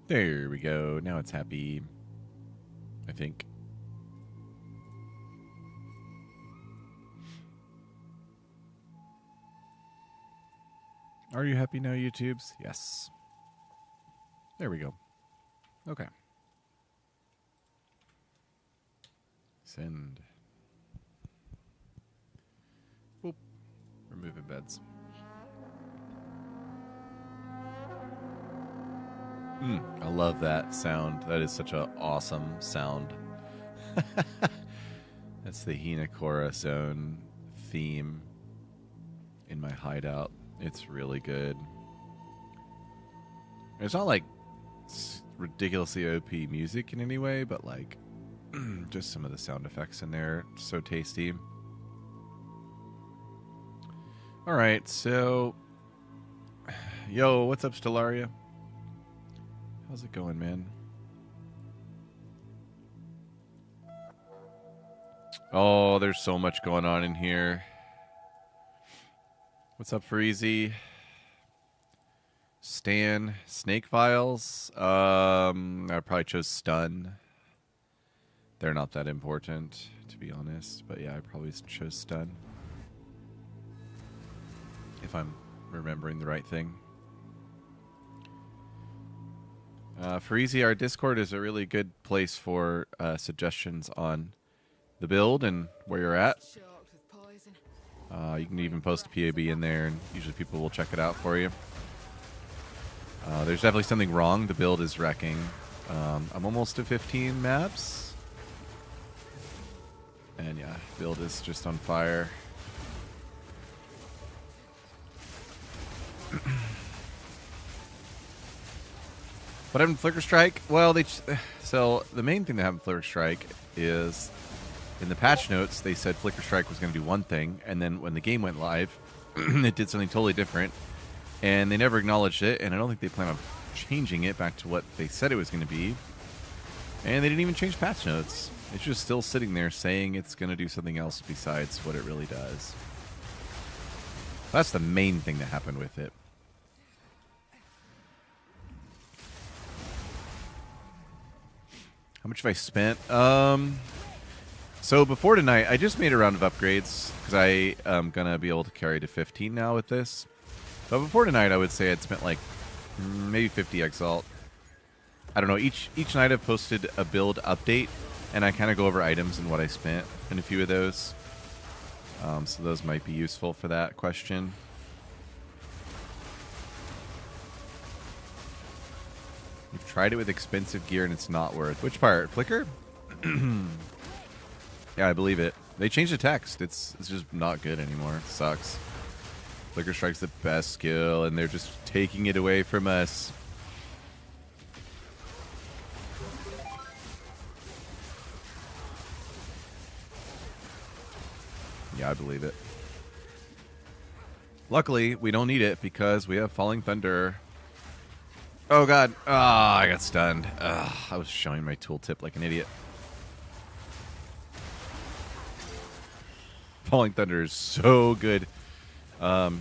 There we go. Now it's happy. I think. Are you happy now, YouTubes? Yes. There we go. Okay. Send. Boop. Removing beds. I love that sound. That is such an awesome sound. That's the Hinakora zone theme in my hideout. It's really good. It's not like ridiculously OP music in any way, but like just some of the sound effects in there. So tasty. All right, so yo, what's up, Stellaria? How's it going, man? Oh, there's so much going on in here. What's up, Freezy? Stan, Snake Files. I probably chose Stun. They're not that important, to be honest. But yeah, I probably chose Stun. If I'm remembering the right thing. Freezy, our Discord is a really good place for suggestions on the build and where you're at. You can even post a PAB in there, and usually people will check it out for you. There's definitely something wrong. The build is wrecking. I'm almost to 15 maps. And yeah, build is just on fire. What happened to Flicker Strike? Well, so the main thing that happened to Flicker Strike is in the patch notes they said Flicker Strike was going to do one thing, and then when the game went live, it did something totally different, and they never acknowledged it, and I don't think they plan on changing it back to what they said it was going to be, and they didn't even change patch notes. It's just still sitting there saying it's going to do something else besides what it really does. That's the main thing that happened with it. How much have I spent? So before tonight, I just made a round of upgrades because I am going to be able to carry to 15 now with this. But before tonight, I would say I'd spent like maybe 50 Exalt. I don't know. Each night I've posted a build update, and I kind of go over items and what I spent in a few of those. So those might be useful for that question. You've tried it with expensive gear and it's not worth. Which part? Flicker? Yeah, I believe it. They changed the text. It's just not good anymore. It sucks. Flicker Strike's the best skill, and they're just taking it away from us. Yeah, I believe it. Luckily, we don't need it because we have Falling Thunder. Oh, God. Ah, I got stunned. I was showing my tooltip like an idiot. Falling Thunder is so good. I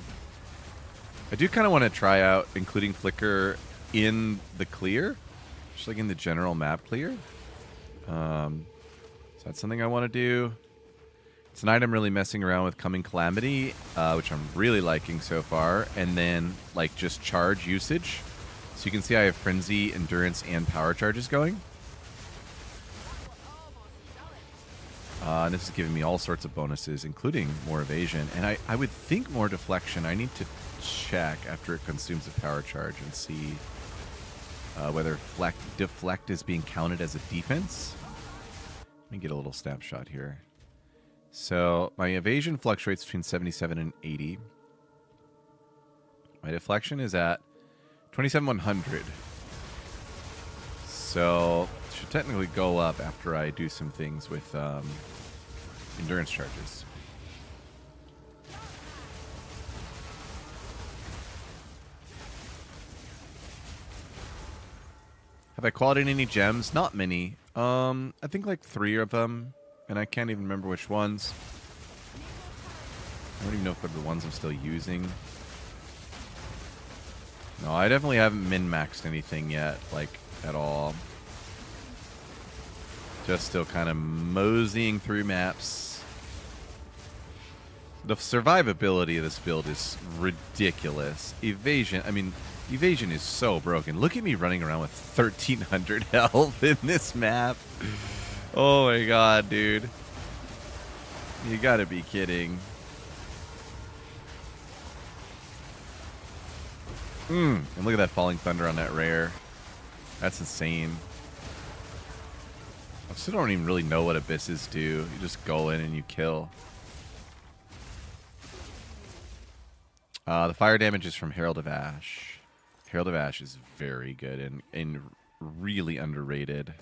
do kind of want to try out including Flicker in the clear. Just like in the general map clear. So that's something I want to do. Tonight I'm really messing around with Coming Calamity, which I'm really liking so far. And then like just charge usage. So you can see I have Frenzy, Endurance, and Power Charges going. And this is giving me all sorts of bonuses, including more Evasion. And I would think more Deflection. I need to check after it consumes a Power Charge and see whether Deflect is being counted as a defense. Let me get a little snapshot here. So my Evasion fluctuates between 77 and 80. My Deflection is at 27,100. So it should technically go up after I do some things with endurance charges. Have I qualified any gems? Not many. I think like 3 of them, and I can't even remember which ones. I don't even know if they're the ones I'm still using. No, I definitely haven't min-maxed anything yet. Like, at all. Just still kind of moseying through maps. The survivability of this build is ridiculous. Evasion, I mean, Evasion is so broken. Look at me running around with 1,300 health in this map. Oh my god, dude. You gotta be kidding. And look at that falling thunder on that rare. That's insane. I still don't even really know what abysses do. You just go in and you kill. The fire damage is from Herald of Ash. Herald of Ash is very good and really underrated.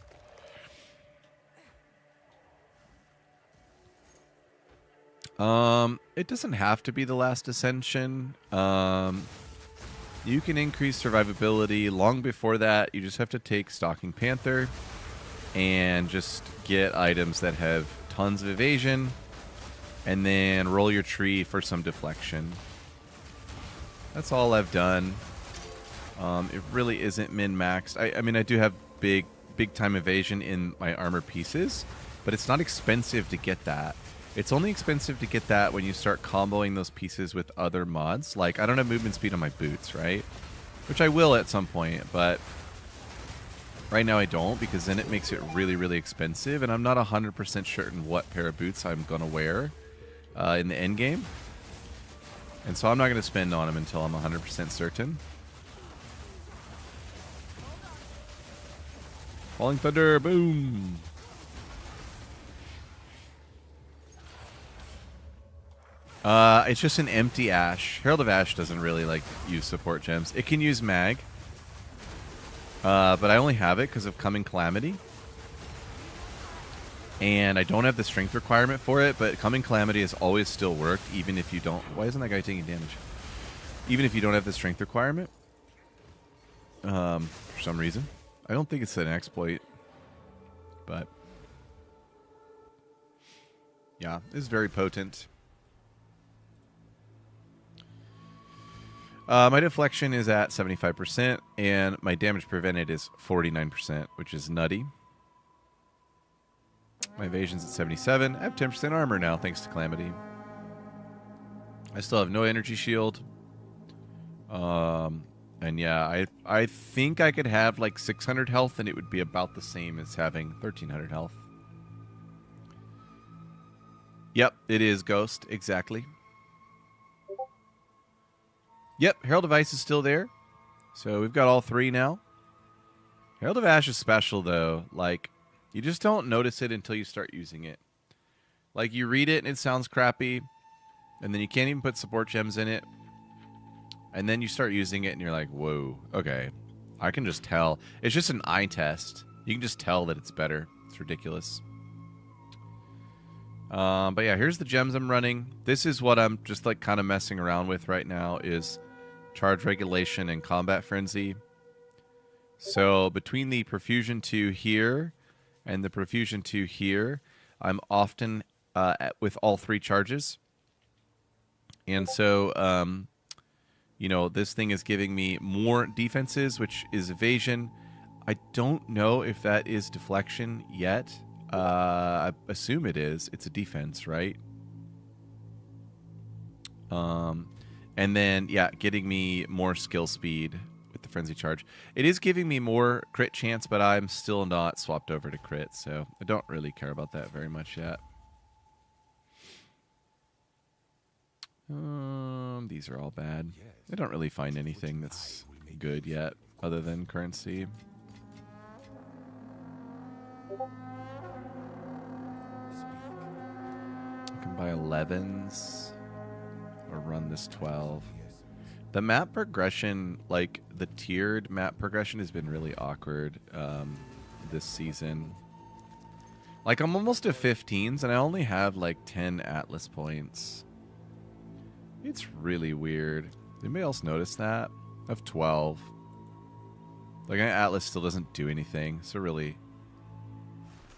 It doesn't have to be the last ascension. You can increase survivability long before that. You just have to take Stalking Panther and just get items that have tons of evasion and then roll your tree for some deflection. That's all I've done. It really isn't min-maxed. I mean, I do have big time evasion in my armor pieces, but it's not expensive to get that. It's only expensive to get that when you start comboing those pieces with other mods. Like, I don't have movement speed on my boots, right? Which I will at some point, but right now I don't, because then it makes it really, really expensive, and I'm not 100% certain what pair of boots I'm going to wear in the endgame. And so I'm not going to spend on them until I'm 100% certain. Falling Thunder, boom! It's just an empty Ash. Herald of Ash doesn't really like use support gems. It can use mag, but I only have it because of Coming Calamity, and I don't have the strength requirement for it. But Coming Calamity has always still worked, even if you don't. Why isn't that guy taking damage? Even if you don't have the strength requirement, for some reason, I don't think it's an exploit, but yeah, it's very potent. My deflection is at 75%, and my damage prevented is 49%, which is nutty. My evasion's at 77. I have 10% armor now, thanks to Calamity. I still have no energy shield. And yeah, I think I could have like 600 health, and it would be about the same as having 1,300 health. Yep, it is Ghost, exactly. Yep, Herald of Ice is still there. So we've got all three now. Herald of Ash is special, though. Like, you just don't notice it until you start using it. Like, you read it and it sounds crappy, and then you can't even put support gems in it. And then you start using it and you're like, whoa, okay. I can just tell. It's just an eye test. You can just tell that it's better. It's ridiculous. But yeah, here's the gems I'm running. This is what I'm just like kind of messing around with right now is Charge Regulation and Combat Frenzy. So between the Perfusion 2 here and the Perfusion 2 here, I'm often with all three charges. And so, you know, this thing is giving me more defenses, which is evasion. I don't know if that is deflection yet. I assume it is. It's a defense, right? And then, yeah, getting me more skill speed with the Frenzy Charge. It is giving me more crit chance, but I'm still not swapped over to crit, so I don't really care about that very much yet. These are all bad. I don't really find anything that's good yet, other than currency. I can buy 11s or run this 12. The map progression, like the tiered map progression, has been really awkward this season. Like, I'm almost to 15s, and I only have like 10 Atlas points. It's really weird. Anybody else notice that? I have 12. Like, my Atlas still doesn't do anything. It's a really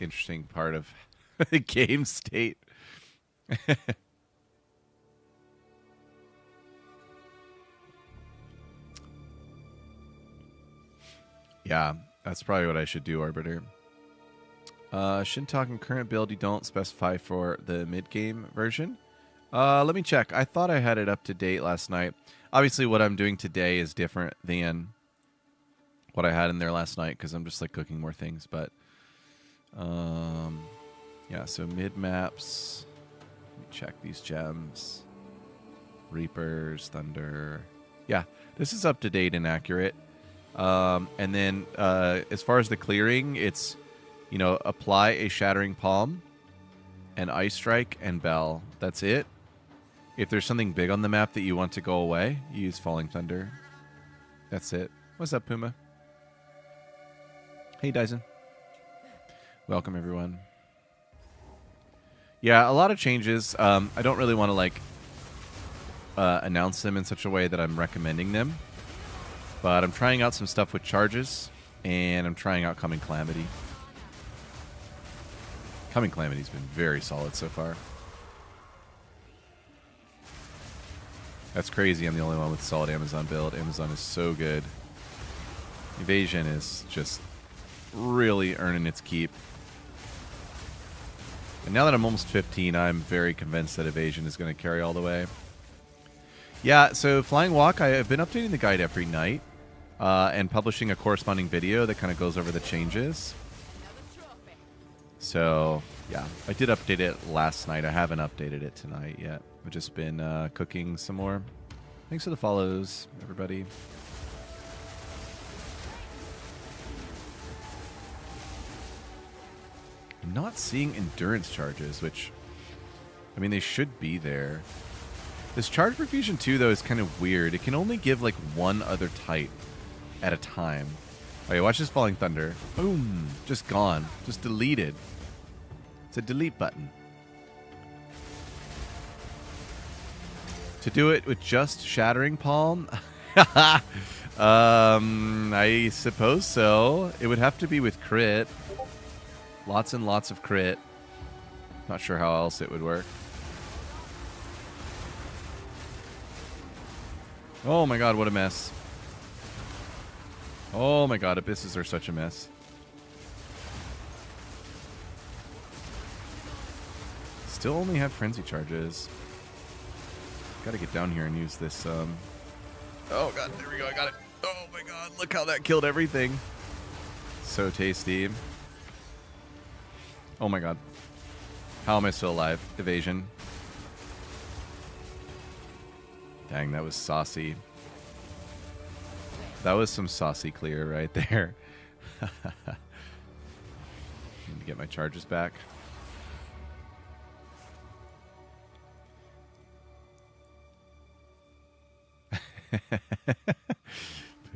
interesting part of the game state. Yeah. That's probably what I should do, Arbiter. Shintalk and current build you don't specify for the mid-game version. Let me check. I thought I had it up to date last night. Obviously, what I'm doing today is different than what I had in there last night because I'm just like cooking more things. But yeah, so mid maps. Let me check these gems. Reapers, Thunder. Yeah, this is up to date and accurate. And then as far as the clearing, it's, you know, apply a Shattering Palm, and Ice Strike, and Bell. That's it. If there's something big on the map that you want to go away, you use Falling Thunder. That's it. What's up, Puma? Hey, Dyson. Welcome, everyone. Yeah, a lot of changes. I don't really want to, like, announce them in such a way that I'm recommending them. But I'm trying out some stuff with charges, and I'm trying out Coming Calamity. Coming Calamity's been very solid so far. That's crazy. I'm the only one with solid Amazon build. Amazon is so good. Evasion is just really earning its keep. And now that I'm almost 15, I'm very convinced that Evasion is going to carry all the way. Yeah, so Flying Walk, I have been updating the guide every night and publishing a corresponding video that kind of goes over the changes. So, yeah, I did update it last night. I haven't updated it tonight yet. I've just been cooking some more. Thanks for the follows, everybody. I'm not seeing endurance charges, which, I mean, they should be there. This charge perfusion 2, though, is kind of weird. It can only give, like, one other type at a time. Okay, watch this Falling Thunder. Boom. Just gone. Just deleted. It's a delete button. To do it with just Shattering Palm? I suppose so. It would have to be with crit. Lots and lots of crit. Not sure how else it would work. Oh my god, what a mess. Oh my god, abysses are such a mess. Still only have frenzy charges. Gotta get down here and use this. Oh god, there we go, I got it. Oh my god, look how that killed everything. So tasty. Oh my god. How am I still alive? Evasion. Dang, that was saucy. That was some saucy clear right there. Need to get my charges back.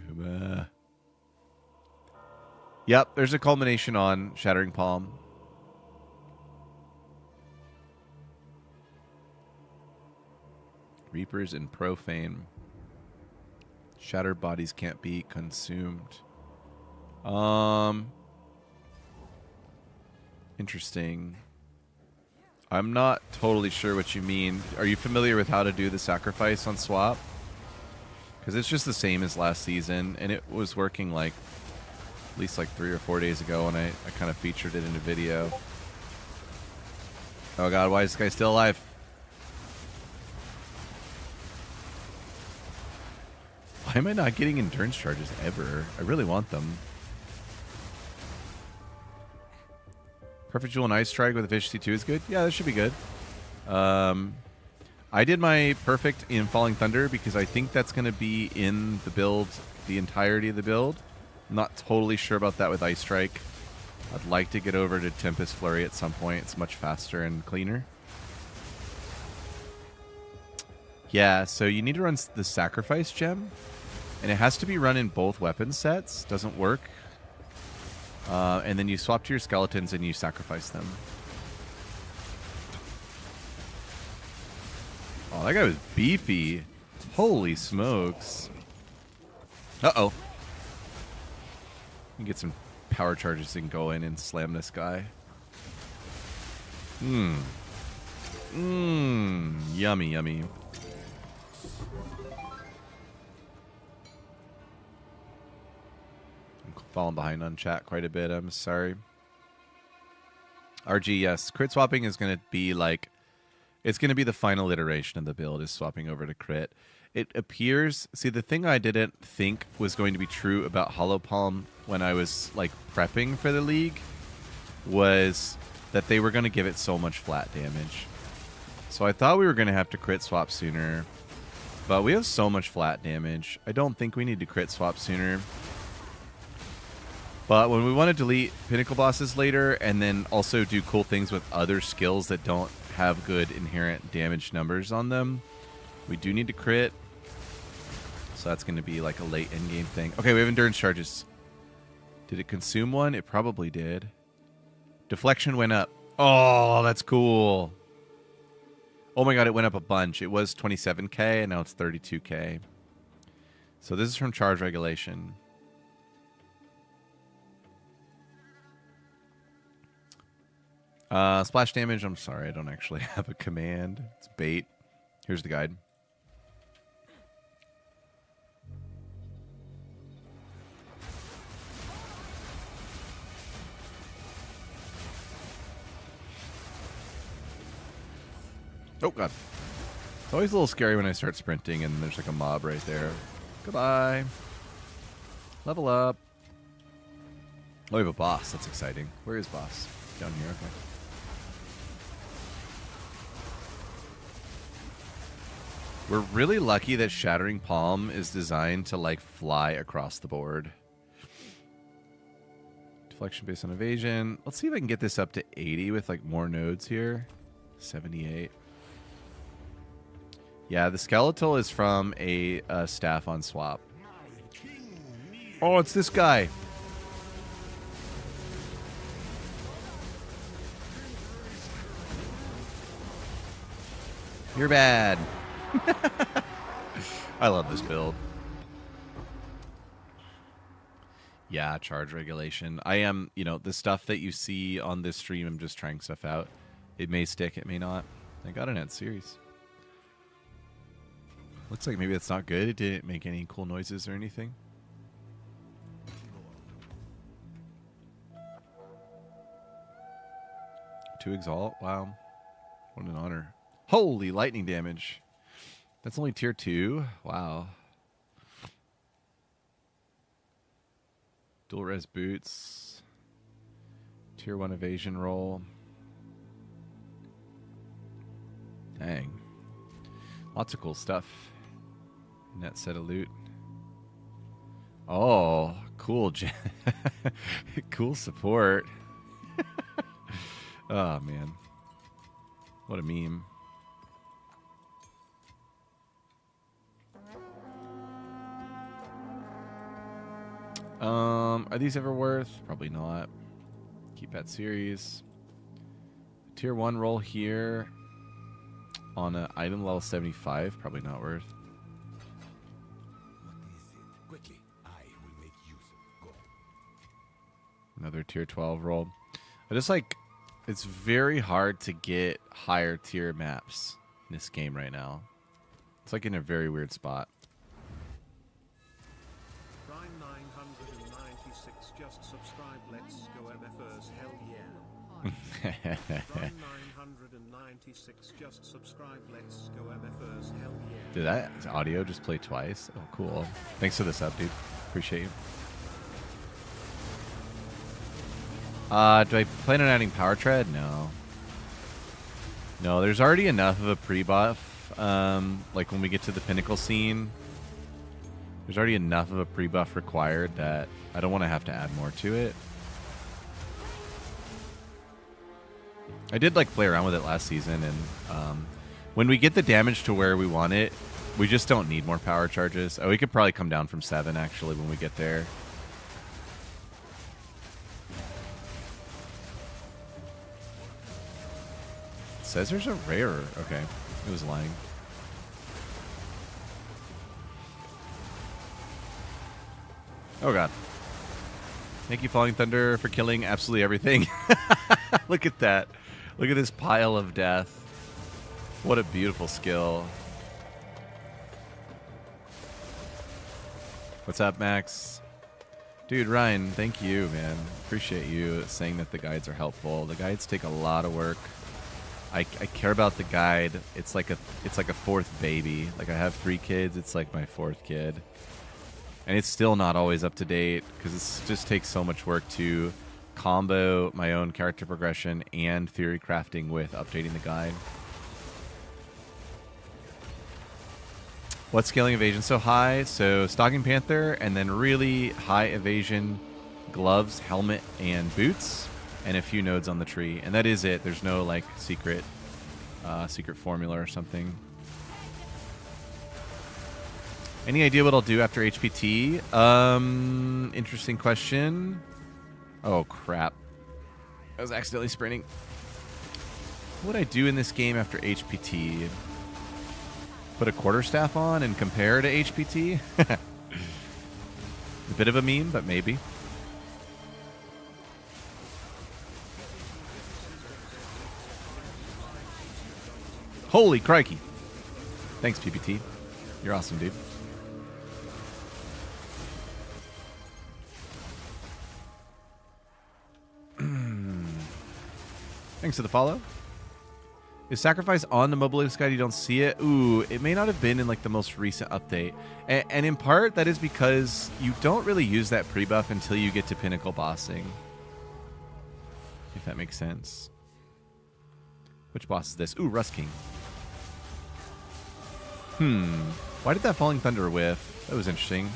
Puma. Yep, there's a culmination on Shattering Palm. Reapers and Profane. Shattered bodies can't be consumed. Interesting. I'm not totally sure what you mean. Are you familiar with how to do the sacrifice on swap? Because it's just the same as last season, and it was working like at least like 3 or 4 days ago when I kind of featured it in a video. Oh god, why is this guy still alive? Why am I not getting endurance charges ever? I really want them. Perfect Jewel and Ice Strike with Efficiency 2 is good? Yeah, that should be good. I did my perfect in Falling Thunder because I think that's going to be in the build, the entirety of the build. I'm not totally sure about that with Ice Strike. I'd like to get over to Tempest Flurry at some point. It's much faster and cleaner. Yeah, so you need to run the Sacrifice Gem. And it has to be run in both weapon sets. Doesn't work. And then you swap to your skeletons and you sacrifice them. Oh, that guy was beefy. Holy smokes. Uh-oh. You get some power charges and go in and slam this guy. Yummy, yummy. falling behind on chat quite a bit. I'm sorry. RG, yes. Crit swapping is going to be like... It's going to be the final iteration of the build, is swapping over to crit. It appears... See, the thing I didn't think was going to be true about Hollow Palm when I was, like, prepping for the League was that they were going to give it so much flat damage. So I thought we were going to have to crit swap sooner. But we have so much flat damage. I don't think we need to crit swap sooner. But when we want to delete pinnacle bosses later and then also do cool things with other skills that don't have good inherent damage numbers on them, we do need to crit. So that's going to be like a late endgame thing. Okay, we have endurance charges. Did it consume one? It probably did. Deflection went up. Oh, that's cool. Oh my god, it went up a bunch. It was 27k and now it's 32k. So this is from charge regulation. Splash damage. I'm sorry, I don't actually have a command. It's bait. Here's the guide. Oh, God. It's always a little scary when I start sprinting and there's like a mob right there. Goodbye. Level up. Oh, we have a boss. That's exciting. Where is boss? Down here. Okay. We're really lucky that Shattering Palm is designed to, like, fly across the board. Deflection based on evasion. Let's see if I can get this up to 80 with, like, more nodes here. 78. Yeah, the skeletal is from a staff on swap. Oh, it's this guy. You're bad. I love this build. Yeah, charge regulation. I am, you know, the stuff that you see on this stream, I'm just trying stuff out. It may stick, it may not. I got an Ed series. Looks like maybe it's not good. It didn't make any cool noises or anything. To exalt. Wow. What an honor. Holy lightning damage. That's only tier 2. Wow. Dual res boots. Tier 1 evasion roll. Dang. Lots of cool stuff. Net set of loot. Oh, cool. Cool support. Oh, man. What a meme. Are these ever worth? Probably not. Keep that series. Tier 1 roll here on an item level 75. Probably not worth. Another tier 12 roll. I just like, it's very hard to get higher tier maps in this game right now. It's like in a very weird spot. Prime 996 just subscribe. Let's go MFers. Hell yeah. Prime 996 just subscribe. Let's go MFers. Hell yeah. Did that audio just play twice? Oh, cool. Thanks for the sub, dude. Appreciate you. Do I plan on adding Power Tread? No. No, there's already enough of a pre-buff. Like when we get to the Pinnacle scene, there's already enough of a pre-buff required that I don't want to have to add more to it. I did like play around with it last season, and when we get the damage to where we want it, we just don't need more power charges. Oh, we could probably come down from 7 actually when we get there. Says there's a rarer. Okay. It was lying. Oh, God. Thank you, Falling Thunder, for killing absolutely everything. Look at that. Look at this pile of death. What a beautiful skill. What's up, Max? Dude, Ryan, thank you, man. Appreciate you saying that the guides are helpful. The guides take a lot of work. I care about the guide. It's like a fourth baby. Like I have 3 kids. It's like my 4th kid. And it's still not always up to date because it just takes so much work to combo my own character progression and theory crafting with updating the guide. What's scaling evasion so high? So Stalking Panther and then really high evasion gloves, helmet, and boots, and a few nodes on the tree. And that is it. There's no like secret formula or something. Any idea what I'll do after HPT? Interesting question. Oh, crap. I was accidentally sprinting. What would I do in this game after HPT? Put a quarterstaff on and compare to HPT? A bit of a meme, but maybe. Holy crikey. Thanks, PPT. You're awesome, dude. Thanks for the follow. Is sacrifice on the mobalytics guide? You don't see it? Ooh, it may not have been in like the most recent update. And in part, that is because you don't really use that pre-buff until you get to pinnacle bossing. If that makes sense. Which boss is this? Ooh, Rust King. Why did that Falling Thunder whiff? That was interesting.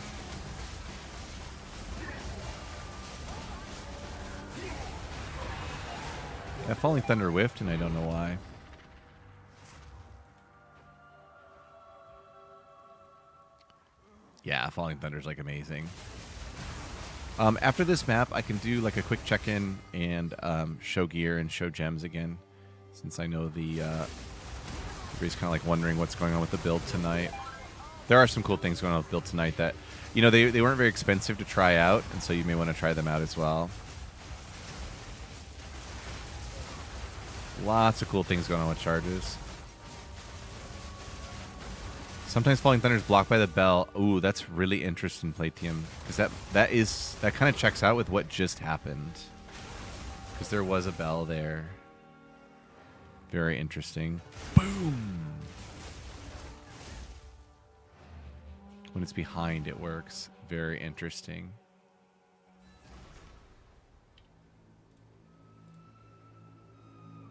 That Falling Thunder whiffed, and I don't know why. Yeah, Falling Thunder is like amazing. After this map, I can do like a quick check-in and show gear and show gems again, since I know everybody's kind of like wondering what's going on with the build tonight. There are some cool things going on with the build tonight that, you know, they weren't very expensive to try out, and so you may want to try them out as well. Lots of cool things going on with charges. Sometimes Falling Thunder is blocked by the bell. Ooh, that's really interesting, Platium, because that kind of checks out with what just happened. Because there was a bell there. Very interesting. Boom. When it's behind, it works. Very interesting.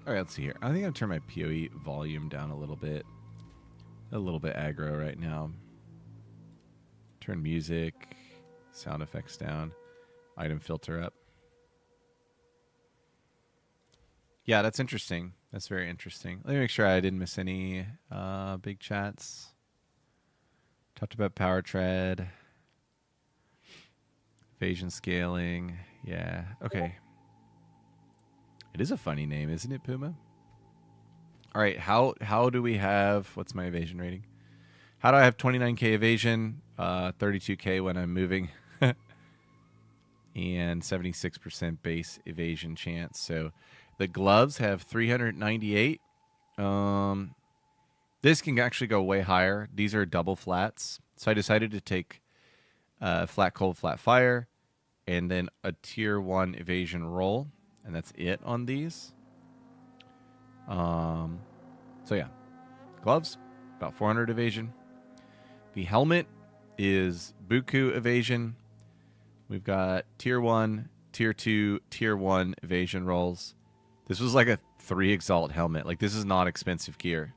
All right, let's see here. I think I'll turn my PoE volume down a little bit. A little bit aggro right now. Turn music, sound effects down, item filter up. Yeah, that's interesting. That's very interesting. Let me make sure I didn't miss any big chats. Talked about power tread, evasion scaling. Yeah, okay. It is a funny name, isn't it, Puma? All right, how do we have, what's my evasion rating? How do I have 29k evasion, 32k when I'm moving, and 76% base evasion chance? So the gloves have 398. This can actually go way higher. These are double flats. So I decided to take flat cold, flat fire, and then a tier 1 evasion roll, and that's it on these. So yeah, gloves, about 400 evasion. The helmet is Buku evasion. We've got tier 1, tier 2, tier 1 evasion rolls. This was like a 3 exalt helmet. Like, this is not expensive gear.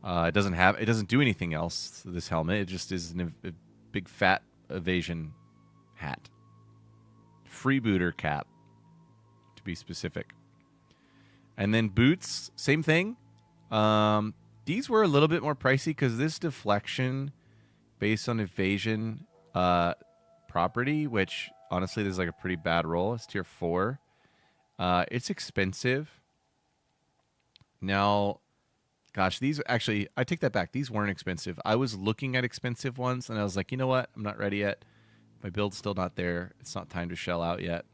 It doesn't do anything else, this helmet. It just is a big fat evasion hat. Freebooter cap, to be specific. And then boots, same thing. These were a little bit more pricey because this deflection based on evasion property, which honestly this is like a pretty bad roll. It's tier 4. It's expensive. Now, gosh, these actually, I take that back. These weren't expensive. I was looking at expensive ones and I was like, you know what? I'm not ready yet. My build's still not there. It's not time to shell out yet.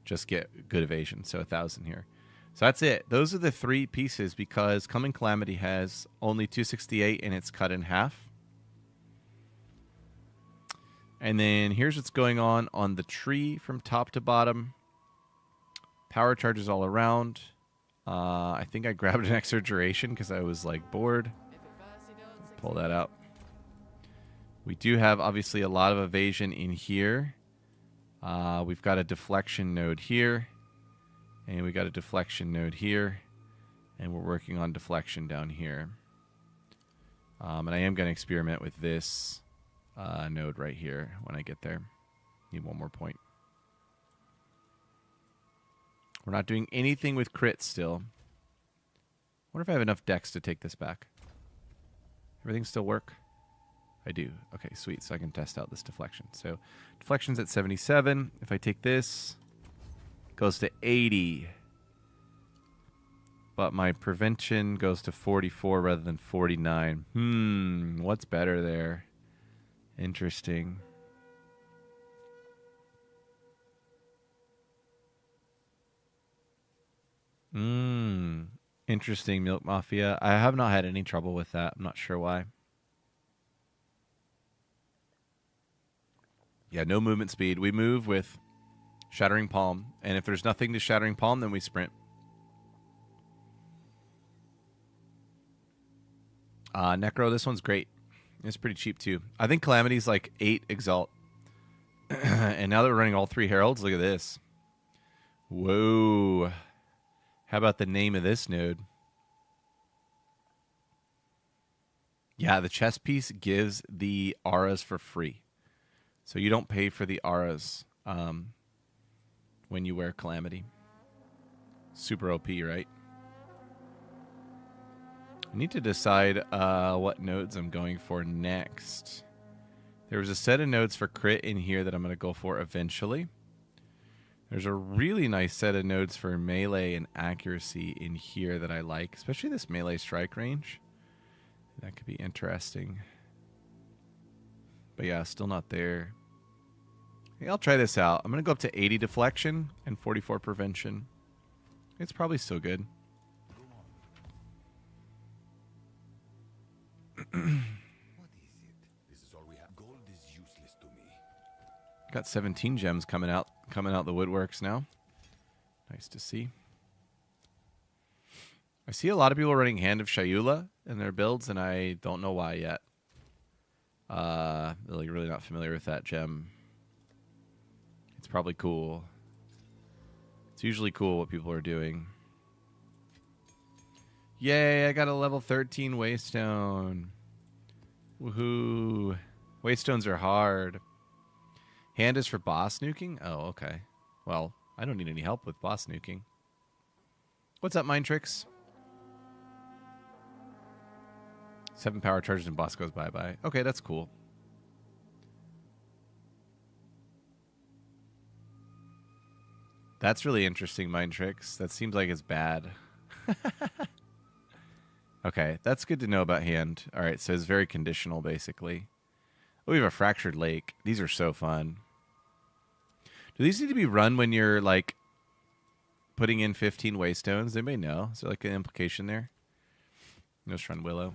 Just get good evasion. So 1,000 here. So that's it. Those are the 3 pieces because Coming Calamity has only 268 and it's cut in half. And then here's what's going on the tree from top to bottom. Power charges all around. I think I grabbed an extra duration because I was like bored. Pull that out. We do have obviously a lot of evasion in here. We've got a deflection node here. And we got a deflection node here. And we're working on deflection down here. And I am going to experiment with this node right here when I get there. Need one more point. We're not doing anything with crit still. Wonder if I have enough dex to take this back. Everything still work? I do. Okay, sweet. So I can test out this deflection. So deflection's at 77. If I take this, it goes to 80. But my prevention goes to 44 rather than 49. What's better there? Interesting. Interesting, Milk Mafia. I have not had any trouble with that. I'm not sure why. Yeah, no movement speed. We move with Shattering Palm. And if there's nothing to Shattering Palm, then we sprint. Necro, this one's great. It's pretty cheap, too. I think Calamity's like 8 Exalt. And now that we're running all 3 Heralds, look at this. Whoa. How about the name of this node? Yeah, the chest piece gives the auras for free. So you don't pay for the auras when you wear Calamity. Super OP, right? I need to decide what nodes I'm going for next. There was a set of nodes for crit in here that I'm going to go for eventually. There's a really nice set of nodes for melee and accuracy in here that I like, especially this melee strike range. That could be interesting. But yeah, still not there. Hey, I'll try this out. I'm going to go up to 80 deflection and 44 prevention. It's probably still good. What is it? This is all we have. Gold is useless to me. Got 17 gems coming out the woodworks now. Nice to see. I see a lot of people running Hand of Shayula in their builds, and I don't know why yet. Really not familiar with that gem. It's probably cool. It's usually cool what people are doing. Yay, I got a level 13 Waystone. Woohoo. Waystones are hard. Hand is for boss nuking? Oh, okay. Well, I don't need any help with boss nuking. What's up, Mind Tricks? 7 power charges and boss goes bye-bye. Okay, that's cool. That's really interesting, Mind Tricks. That seems like it's bad. Okay, that's good to know about hand. All right, so it's very conditional, basically. Oh, we have a Fractured Lake. These are so fun. Do these need to be run when you're, like, putting in 15 Waystones? Anybody know? Is there, like, an implication there? Let's run Willow.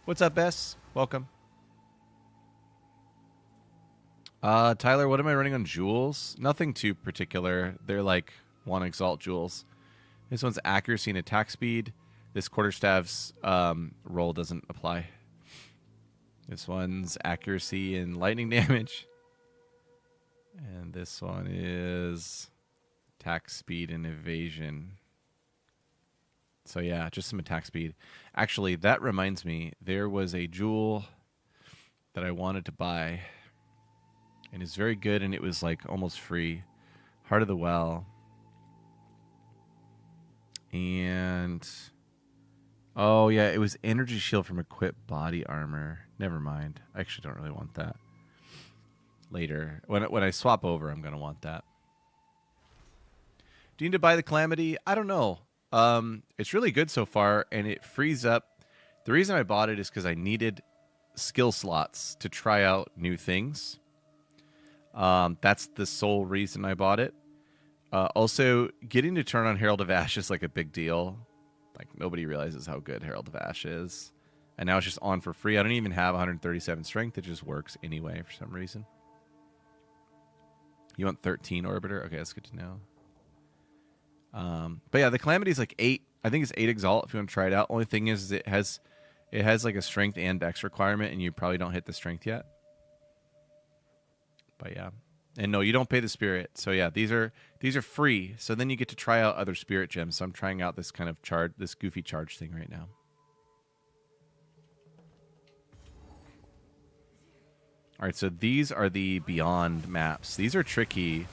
What's up, Bess? Welcome. Tyler, what am I running on jewels? Nothing too particular. They're, like, 1 Exalt jewels. This one's accuracy and attack speed. This quarterstaff's roll doesn't apply. This one's accuracy and lightning damage. And this one is attack speed and evasion. So yeah, just some attack speed. Actually, that reminds me, there was a jewel that I wanted to buy. And it's very good, and it was like almost free. Heart of the Well. And... oh, yeah, it was Energy Shield from Equipped Body Armor. Never mind. I actually don't really want that. Later. When I swap over, I'm going to want that. Do you need to buy the Calamity? I don't know. It's really good so far, and it frees up. The reason I bought it is because I needed skill slots to try out new things. That's the sole reason I bought it. Also, getting to turn on Herald of Ash is like a big deal. Like, nobody realizes how good Herald of Ash is. And now it's just on for free. I don't even have 137 strength. It just works anyway for some reason. You want 13 Orbiter? Okay, that's good to know. But yeah, the Calamity is like 8. I think it's 8 Exalt if you want to try it out. Only thing is it has like a strength and dex requirement, and you probably don't hit the strength yet. But yeah. And no, you don't pay the spirit. So yeah, these are free. So then you get to try out other spirit gems. So I'm trying out this kind of this goofy charge thing right now. All right, so these are the Beyond maps. These are tricky.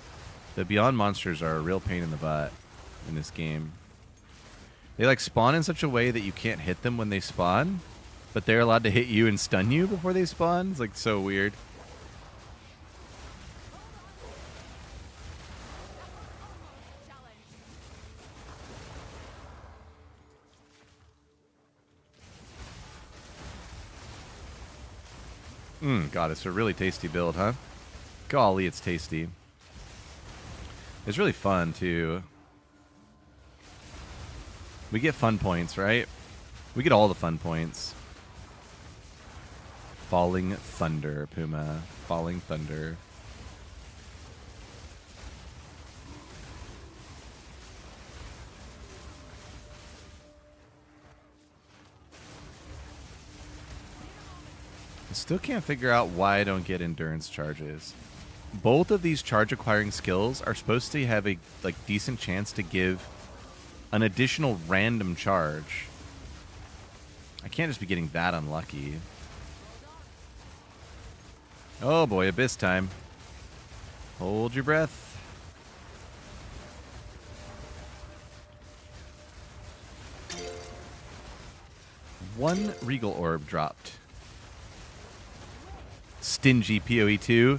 The Beyond monsters are a real pain in the butt in this game. They like spawn in such a way that you can't hit them when they spawn, but they're allowed to hit you and stun you before they spawn. It's like so weird. God, it's a really tasty build, huh? Golly, it's tasty. It's really fun, too. We get fun points, right? We get all the fun points. Falling Thunder, Puma. Falling Thunder. I still can't figure out why I don't get endurance charges. Both of these charge acquiring skills are supposed to have a decent chance to give an additional random charge. I can't just be getting that unlucky. Oh boy, Abyss time. Hold your breath. One Regal Orb dropped. Stingy PoE2.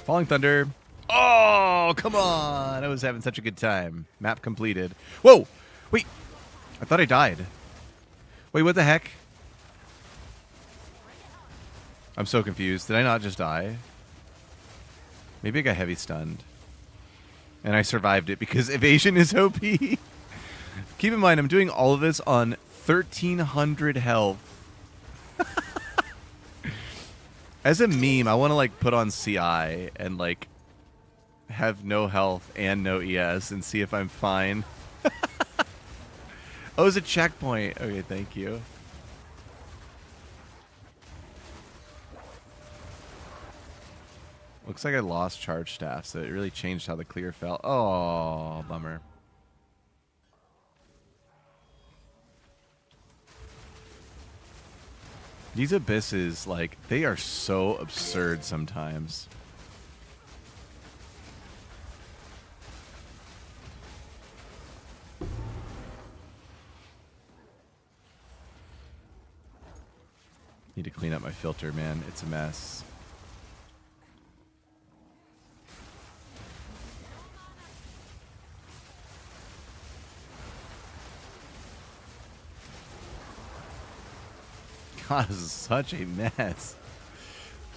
Falling Thunder. Oh, come on. I was having such a good time. Map completed. Whoa. Wait. I thought I died. Wait, what the heck? I'm so confused. Did I not just die? Maybe I got heavy stunned. And I survived it because Evasion is OP. Keep in mind, I'm doing all of this on 1,300 health. As a meme, I want to put on CI and have no health and no ES and see if I'm fine. Oh, it's a checkpoint. Okay, thank you. Looks like I lost charge staff, so it really changed how the clear felt. Oh, bummer. These abysses, they are so absurd sometimes. Need to clean up my filter, man. It's a mess. God, this is such a mess.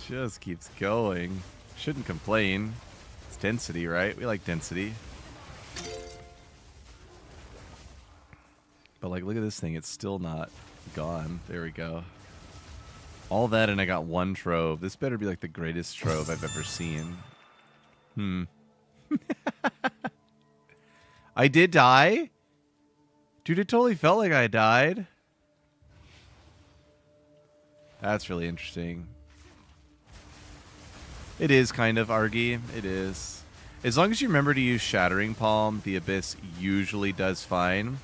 Just keeps going. Shouldn't complain. It's density, right? We like density. But look at this thing. It's still not gone. There we go. All that, and I got one trove. This better be the greatest trove I've ever seen. I did die? Dude, it totally felt like I died. That's really interesting. It is kind of Argy. It is. As long as you remember to use Shattering Palm, the Abyss usually does fine.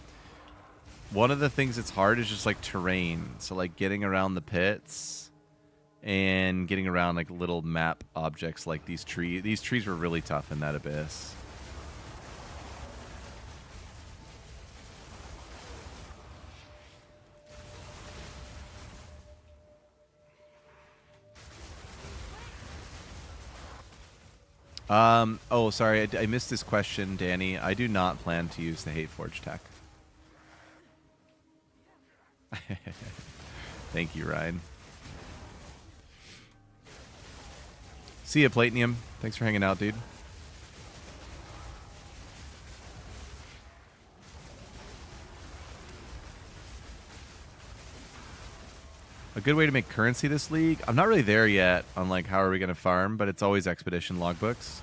One of the things that's hard is just terrain. So getting around the pits and getting around little map objects like these trees. These trees were really tough in that Abyss. Oh, sorry. I missed this question, Danny. I do not plan to use the Hateforge tech. Thank you, Ryan. See ya, Platinum. Thanks for hanging out, dude. A good way to make currency this league. I'm not really there yet on like how are we gonna farm, but it's always expedition logbooks.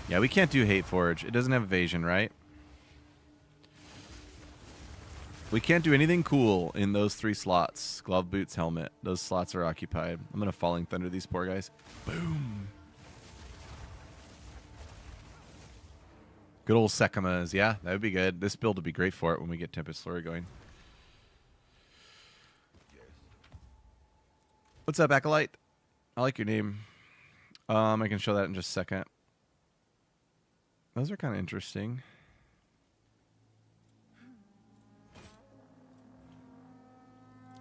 Yeah, we can't do Hate Forge. It doesn't have evasion, right? We can't do anything cool in those 3 slots. Glove, boots, helmet. Those slots are occupied. I'm gonna Falling Thunder these poor guys. Boom. Good old Sekimas. Yeah, that would be good. This build would be great for it when we get Tempest Flurry going. What's up, Acolyte? I like your name. I can show that in just a second. Those are kind of interesting.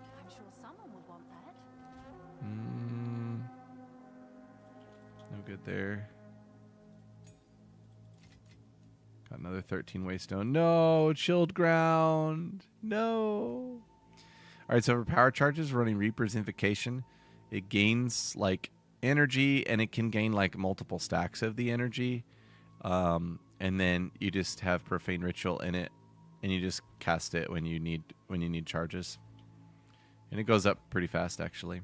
I'm sure someone would want that. No good there. Got another 13 waystone. No, chilled ground. No. All right, so for power charges, we're running Reaper's Invocation. It gains like energy, and it can gain like multiple stacks of the energy. And then you just have Profane Ritual in it, and you just cast it when you need charges. And it goes up pretty fast, actually.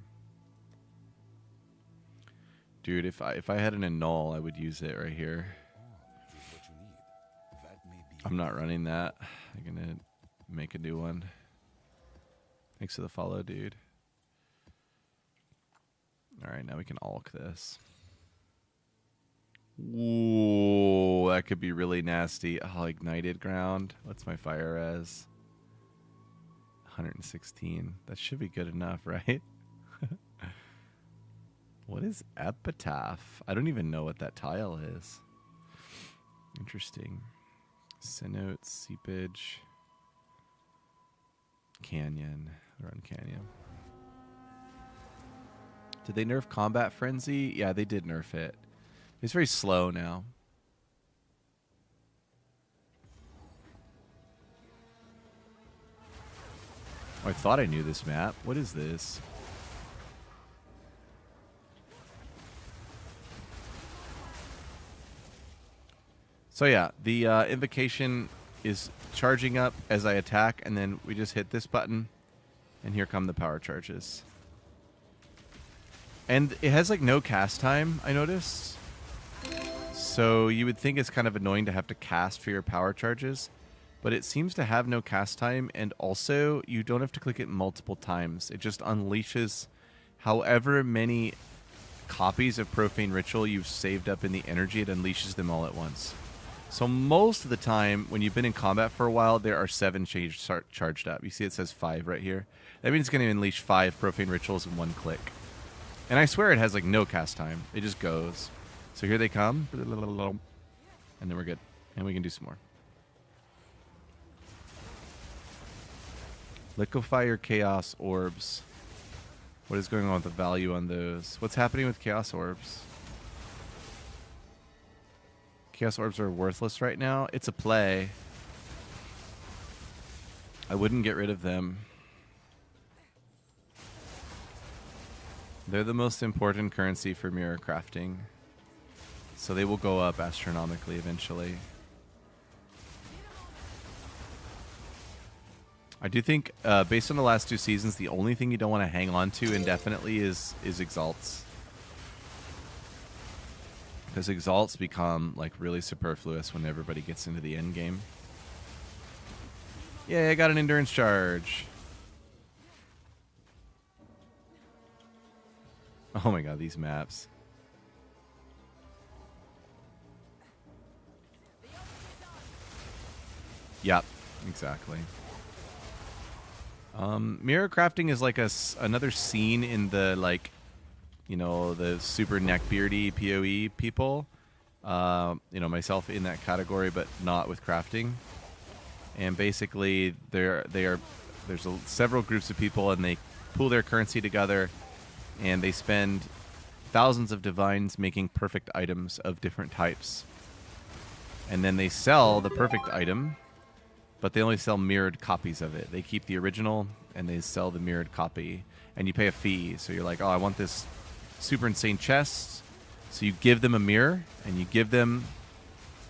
Dude, if I had an annul, I would use it right here. I'm not running that. I'm gonna make a new one. Thanks for the follow, dude. All right, now we can Alk this. Ooh, that could be really nasty. Oh, Ignited Ground. What's my fire as? 116. That should be good enough, right? What is Epitaph? I don't even know what that tile is. Interesting. Cenote, Seepage. Canyon. Run Canyon. Did they nerf Combat Frenzy? Yeah, they did nerf it. It's very slow now. Oh, I thought I knew this map. What is this? So yeah, the invocation is charging up as I attack, and then we just hit this button, and here come the power charges. And it has like no cast time, I noticed. So you would think it's kind of annoying to have to cast for your power charges, but it seems to have no cast time, and also you don't have to click it multiple times. It just unleashes however many copies of Profane Ritual you've saved up in the energy, it unleashes them all at once. So most of the time, when you've been in combat for a while, there are 7 charged up. You see it says 5 right here. That means it's going to unleash 5 Profane Rituals in one click. And I swear it has like no cast time. It just goes. So here they come. And then we're good. And we can do some more. Liquefy your Chaos Orbs. What is going on with the value on those? What's happening with Chaos Orbs? Chaos Orbs are worthless right now. It's a play. I wouldn't get rid of them. They're the most important currency for mirror crafting. So they will go up astronomically eventually. I do think, based on the last 2 seasons, the only thing you don't want to hang on to indefinitely is Exalts. Because Exalts become like really superfluous when everybody gets into the end game. Yeah, I got an endurance charge. Oh my god, these maps. Yep, exactly. Mirror crafting is like another scene in the like, you know, the super neckbeardy PoE people. You know, myself in that category, but not with crafting. And basically, there's several groups of people, and they pool their currency together, and they spend thousands of divines making perfect items of different types. And then they sell the perfect item, but they only sell mirrored copies of it. They keep the original, and they sell the mirrored copy. And you pay a fee. So you're like, oh, I want this super insane chests. So you give them a mirror, and you give them,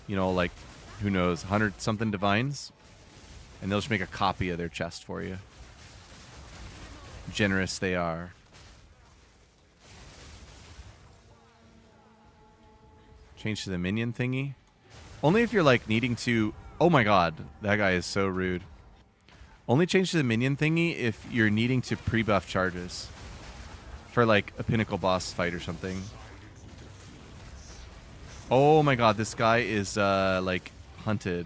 you know, like, who knows, 100-something divines, and they'll just make a copy of their chest for you. Generous they are. Change to the minion thingy. Only if you're, like, needing to... Oh, my God. That guy is so rude. Only change to the minion thingy if you're needing to pre-buff charges. For, like, a pinnacle boss fight or something. Oh, my God. This guy is, like, hunted.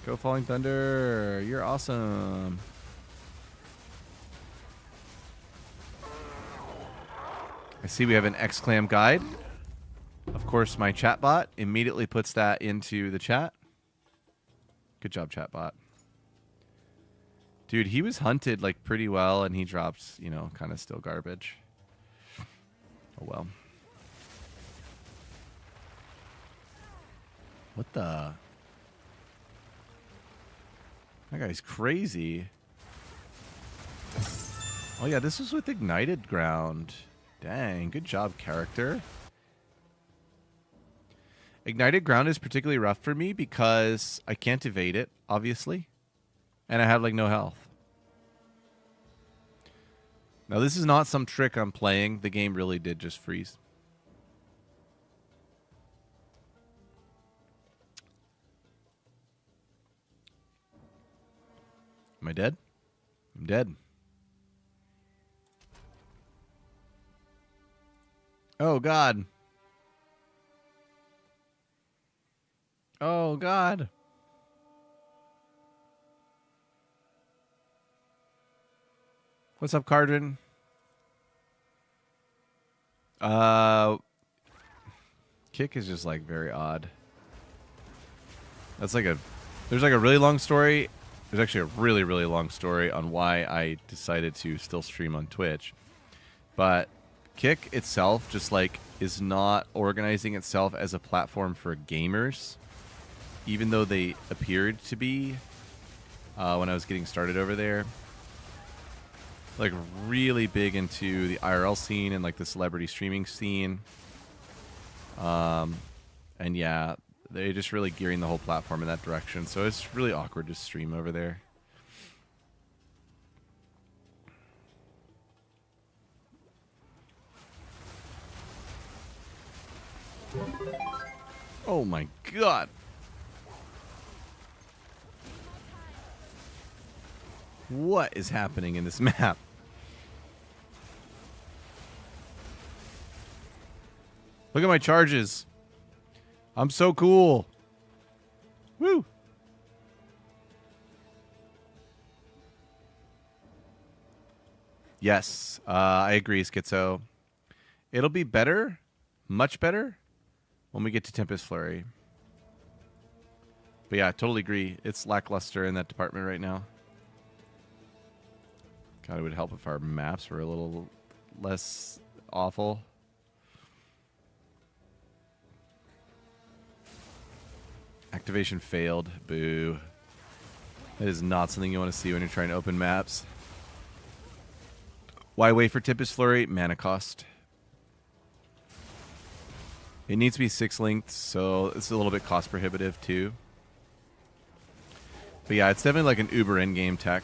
Go Falling Thunder. You're awesome. I see we have an X-Clam guide. Of course, my chatbot immediately puts that into the chat. Good job, chatbot. Dude, he was hunted like pretty well, and he dropped, you know, kind of still garbage. Oh, well. What the? That guy's crazy. Oh, yeah, this was with Ignited Ground. Dang, good job, character. Ignited Ground is particularly rough for me because I can't evade it, obviously. And I have, like, no health. Now, this is not some trick I'm playing. The game really did just freeze. Am I dead? I'm dead. Oh, God. Oh, God. What's up, Cardin? Kick is just, like, very odd. That's like a... There's, like, a really long story. There's actually a really, really long story on why I decided to still stream on Twitch. But Kick itself just, like, is not organizing itself as a platform for gamers. Even though they appeared to be when I was getting started over there. Like, really big into the IRL scene and, like, the celebrity streaming scene. And, yeah, they're just really gearing the whole platform in that direction. So it's really awkward to stream over there. Oh, my God. What is happening in this map? Look at my charges. I'm so cool. Woo. Yes, I agree, Schizo. It'll be better, much better, when we get to Tempest Flurry. But yeah, I totally agree. It's lackluster in that department right now. God, it would help if our maps were a little less awful. Activation failed. Boo. That is not something you want to see when you're trying to open maps. Why wait for Tempest Flurry? Mana cost. It needs to be 6 linked, so it's a little bit cost prohibitive too. But yeah, it's definitely like an Uber endgame tech.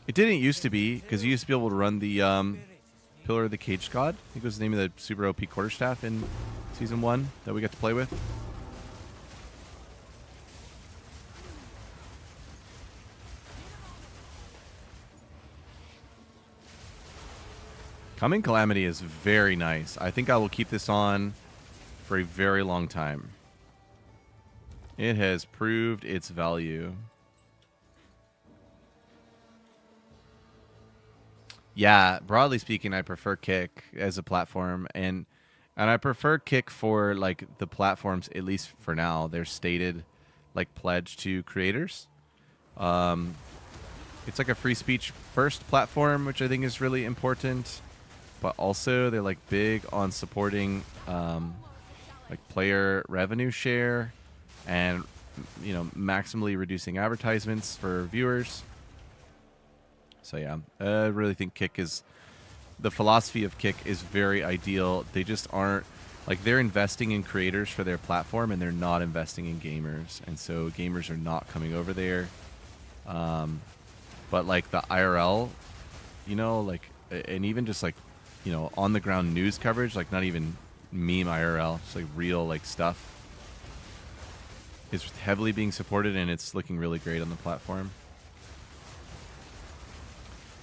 It didn't used to be, because you used to be able to run the Pillar of the Caged God. I think it was the name of the super OP quarterstaff in Season 1 that we got to play with. Coming Calamity is very nice. I think I will keep this on for a very long time. It has proved its value. Yeah, broadly speaking, I prefer Kick as a platform, and I prefer Kick for like the platforms, at least for now. They're stated like pledge to creators. It's like a free speech first platform, which I think is really important. But also they're like big on supporting like player revenue share and maximally reducing advertisements for viewers. So yeah, I really think Kick is the philosophy of Kick is very ideal. They just aren't like they're investing in creators for their platform and they're not investing in gamers, and so gamers are not coming over there. But like the IRL, like, and even just like, on the ground news coverage, like not even meme IRL, just like real like stuff, is heavily being supported, and it's looking really great on the platform.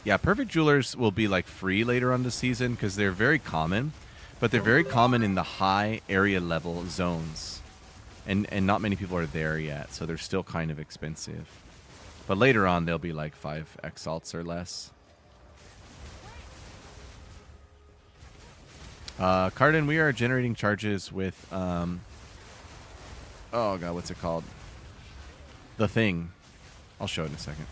Yeah, Perfect Jewelers will be like free later on this season because they're very common, but they're very common in the high area level zones, and not many people are there yet, so they're still kind of expensive. But later on, they'll be like 5 exalts or less. Cardin, we are generating charges with, oh god, what's it called? The Thing. I'll show it in a second.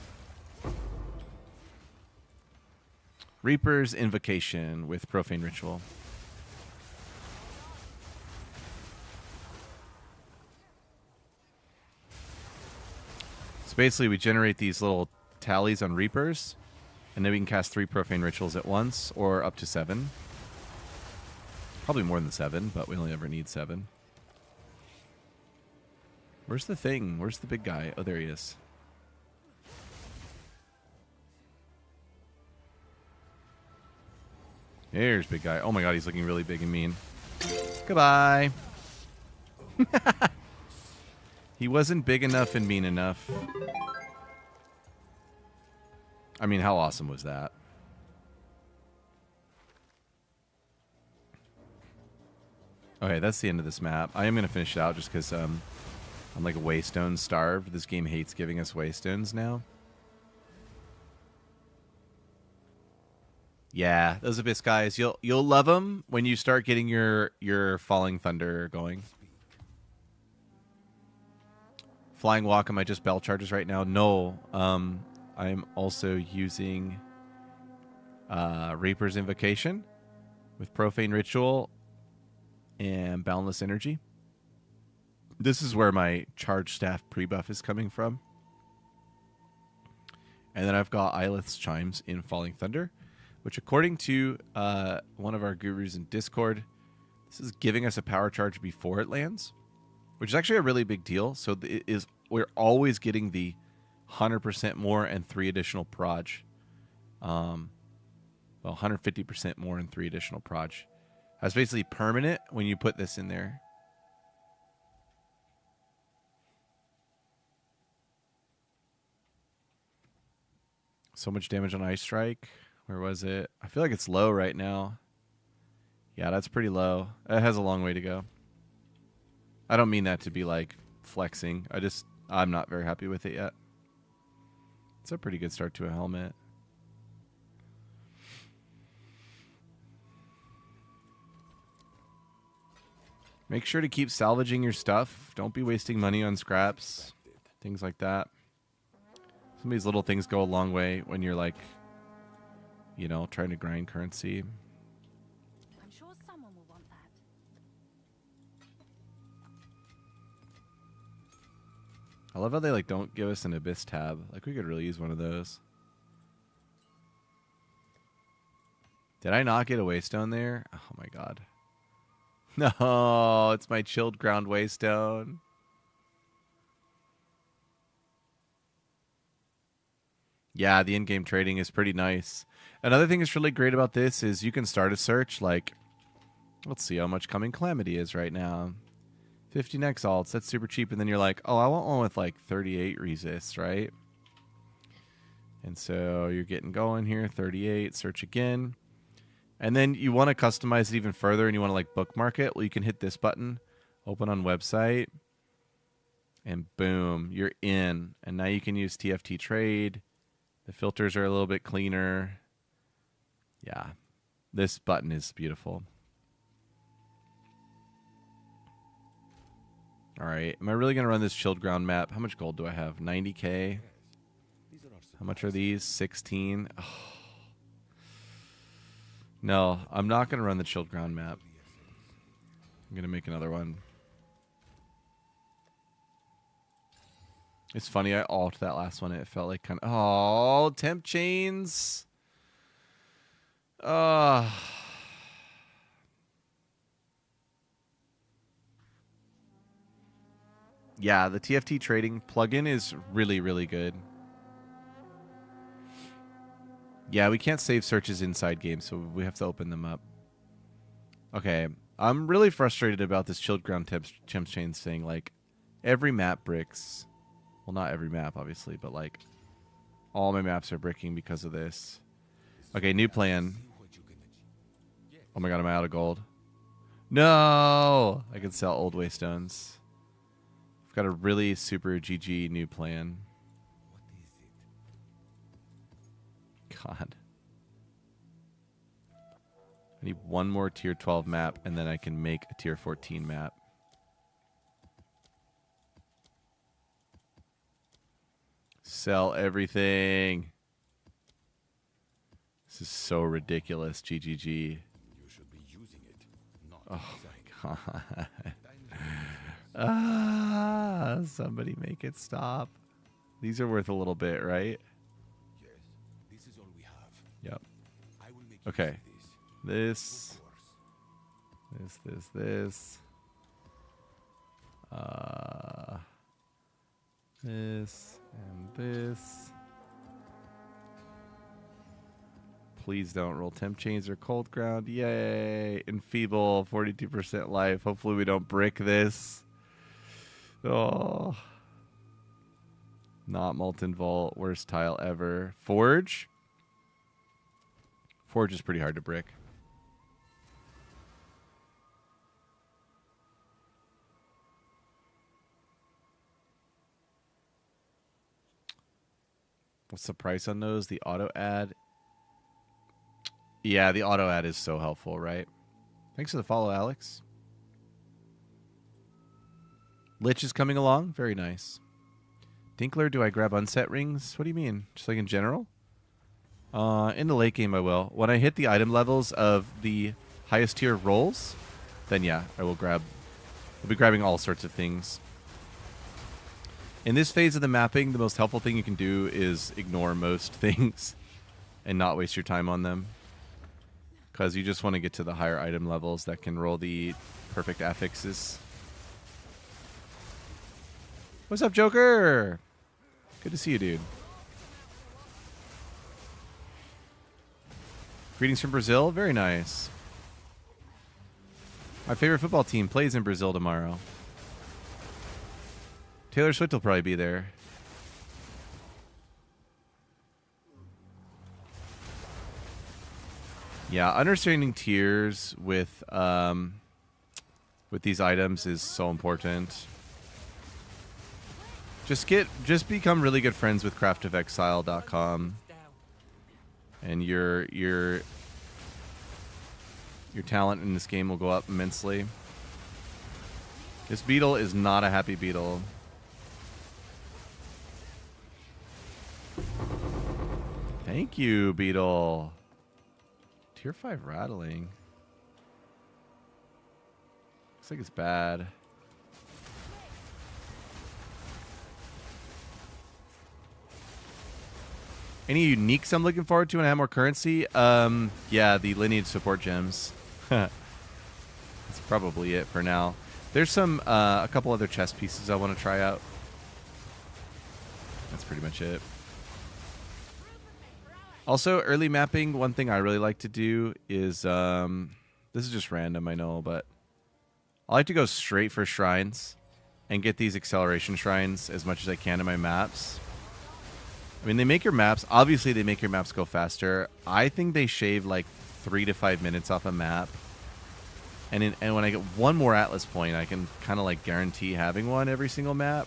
Reaper's Invocation with Profane Ritual. So basically, we generate these little tallies on Reapers, and then we can cast 3 Profane Rituals at once, or up to 7. Probably more than 7, but we only ever need 7. Where's the Thing? Where's the big guy? Oh, there he is. There's big guy. Oh my god, he's looking really big and mean. Goodbye. He wasn't big enough and mean enough. I mean, how awesome was that? Okay, that's the end of this map. I am going to finish it out just because I'm like waystone starved. This game hates giving us waystones now. Yeah, those Abyss guys, you'll love them when you start getting your Falling Thunder going. Flying Walk, am I just bell charges right now? No, I'm also using Reaper's Invocation with Profane Ritual and Boundless Energy. This is where my Charge Staff pre-buff is coming from. And then I've got Ilith's Chimes in Falling Thunder, which according to one of our gurus in Discord, this is giving us a power charge before it lands, which is actually a really big deal. So we're always getting the 100% more and 3 additional proj. Well, 150% more and 3 additional proj. That's basically permanent when you put this in there. So much damage on Ice Strike. Where was it? I feel like it's low right now. Yeah, that's pretty low. It has a long way to go. I don't mean that to be like flexing. I'm not very happy with it yet. It's a pretty good start to a helmet. Make sure to keep salvaging your stuff. Don't be wasting money on scraps. Things like that. Some of these little things go a long way when you're like, trying to grind currency. I'm sure someone will want that. I love how they like don't give us an Abyss tab. Like we could really use one of those. Did I not get a Waystone there? Oh my god. No, it's my Chilled Ground Waystone. Yeah, the in-game trading is pretty nice. Another thing that's really great about this is you can start a search like, let's see how much Coming Calamity is right now. 15 exalts, that's super cheap. And then you're like, oh, I want one with like 38 resists, right? And so you're getting going here, 38, search again. And then you want to customize it even further and you want to like bookmark it. Well, you can hit this button, open on website, and boom, you're in. And now you can use TFT trade. The filters are a little bit cleaner. Yeah, this button is beautiful. All right, am I really going to run this Chilled Ground map? How much gold do I have? 90k. How much are these? 16. Oh. No, I'm not going to run the Chilled Ground map. I'm going to make another one. It's funny, I alt that last one. It felt like kind of... Oh, temp chains. Yeah, the TFT trading plugin is really, really good. Yeah, we can't save searches inside games, so we have to open them up. Okay, I'm really frustrated about this chilled ground temp chains thing. Like, every map bricks. Well, not every map, obviously, but like, all my maps are bricking because of this. Okay, new plan. Oh my god, am I out of gold? No! I can sell old waystones. I've got a really super GG new plan. God. I need one more tier 12 map, and then I can make a tier 14 map. Sell everything. This is so ridiculous, GGG. You should be using it, not Oh my god. Somebody make it stop. These are worth a little bit, right? Yes, this is all we have. Yep. I will make Okay. use This. of this. This. This and this. Please don't roll temp chains or cold ground. Yay! Enfeeble, 42% life. Hopefully we don't brick this. Oh. Not Molten Vault. Worst tile ever. Forge? Forge is pretty hard to brick. What's the price on those? The auto ad? Yeah, the auto ad is so helpful, right? Thanks for the follow, Alex. Lich is coming along. Very nice. Dinkler, do I grab unset rings? What do you mean? Just like in general? In the late game, I will. When I hit the item levels of the highest tier rolls, then yeah, I will grab... I'll be grabbing all sorts of things. In this phase of the mapping, the most helpful thing you can do is ignore most things and not waste your time on them. Because you just want to get to the higher item levels that can roll the perfect affixes. What's up, Joker? Good to see you, dude. Greetings from Brazil. Very nice. My favorite football team plays in Brazil tomorrow. Taylor Swift will probably be there. Yeah, understanding tiers with these items is so important. Just become really good friends with craftofexile.com, and your talent in this game will go up immensely. This beetle is not a happy beetle. Thank you, beetle. Tier 5 rattling. Looks like it's bad. Any uniques I'm looking forward to when I have more currency? Yeah, the lineage support gems. That's probably it for now. There's some a couple other chess pieces I want to try out. That's pretty much it. Also, early mapping, one thing I really like to do is, this is just random, I know, but I like to go straight for shrines and get these acceleration shrines as much as I can in my maps. I mean, they make your maps, obviously they make your maps go faster. I think they shave like 3 to 5 minutes off a map. And when I get one more Atlas point, I can kind of like guarantee having one every single map.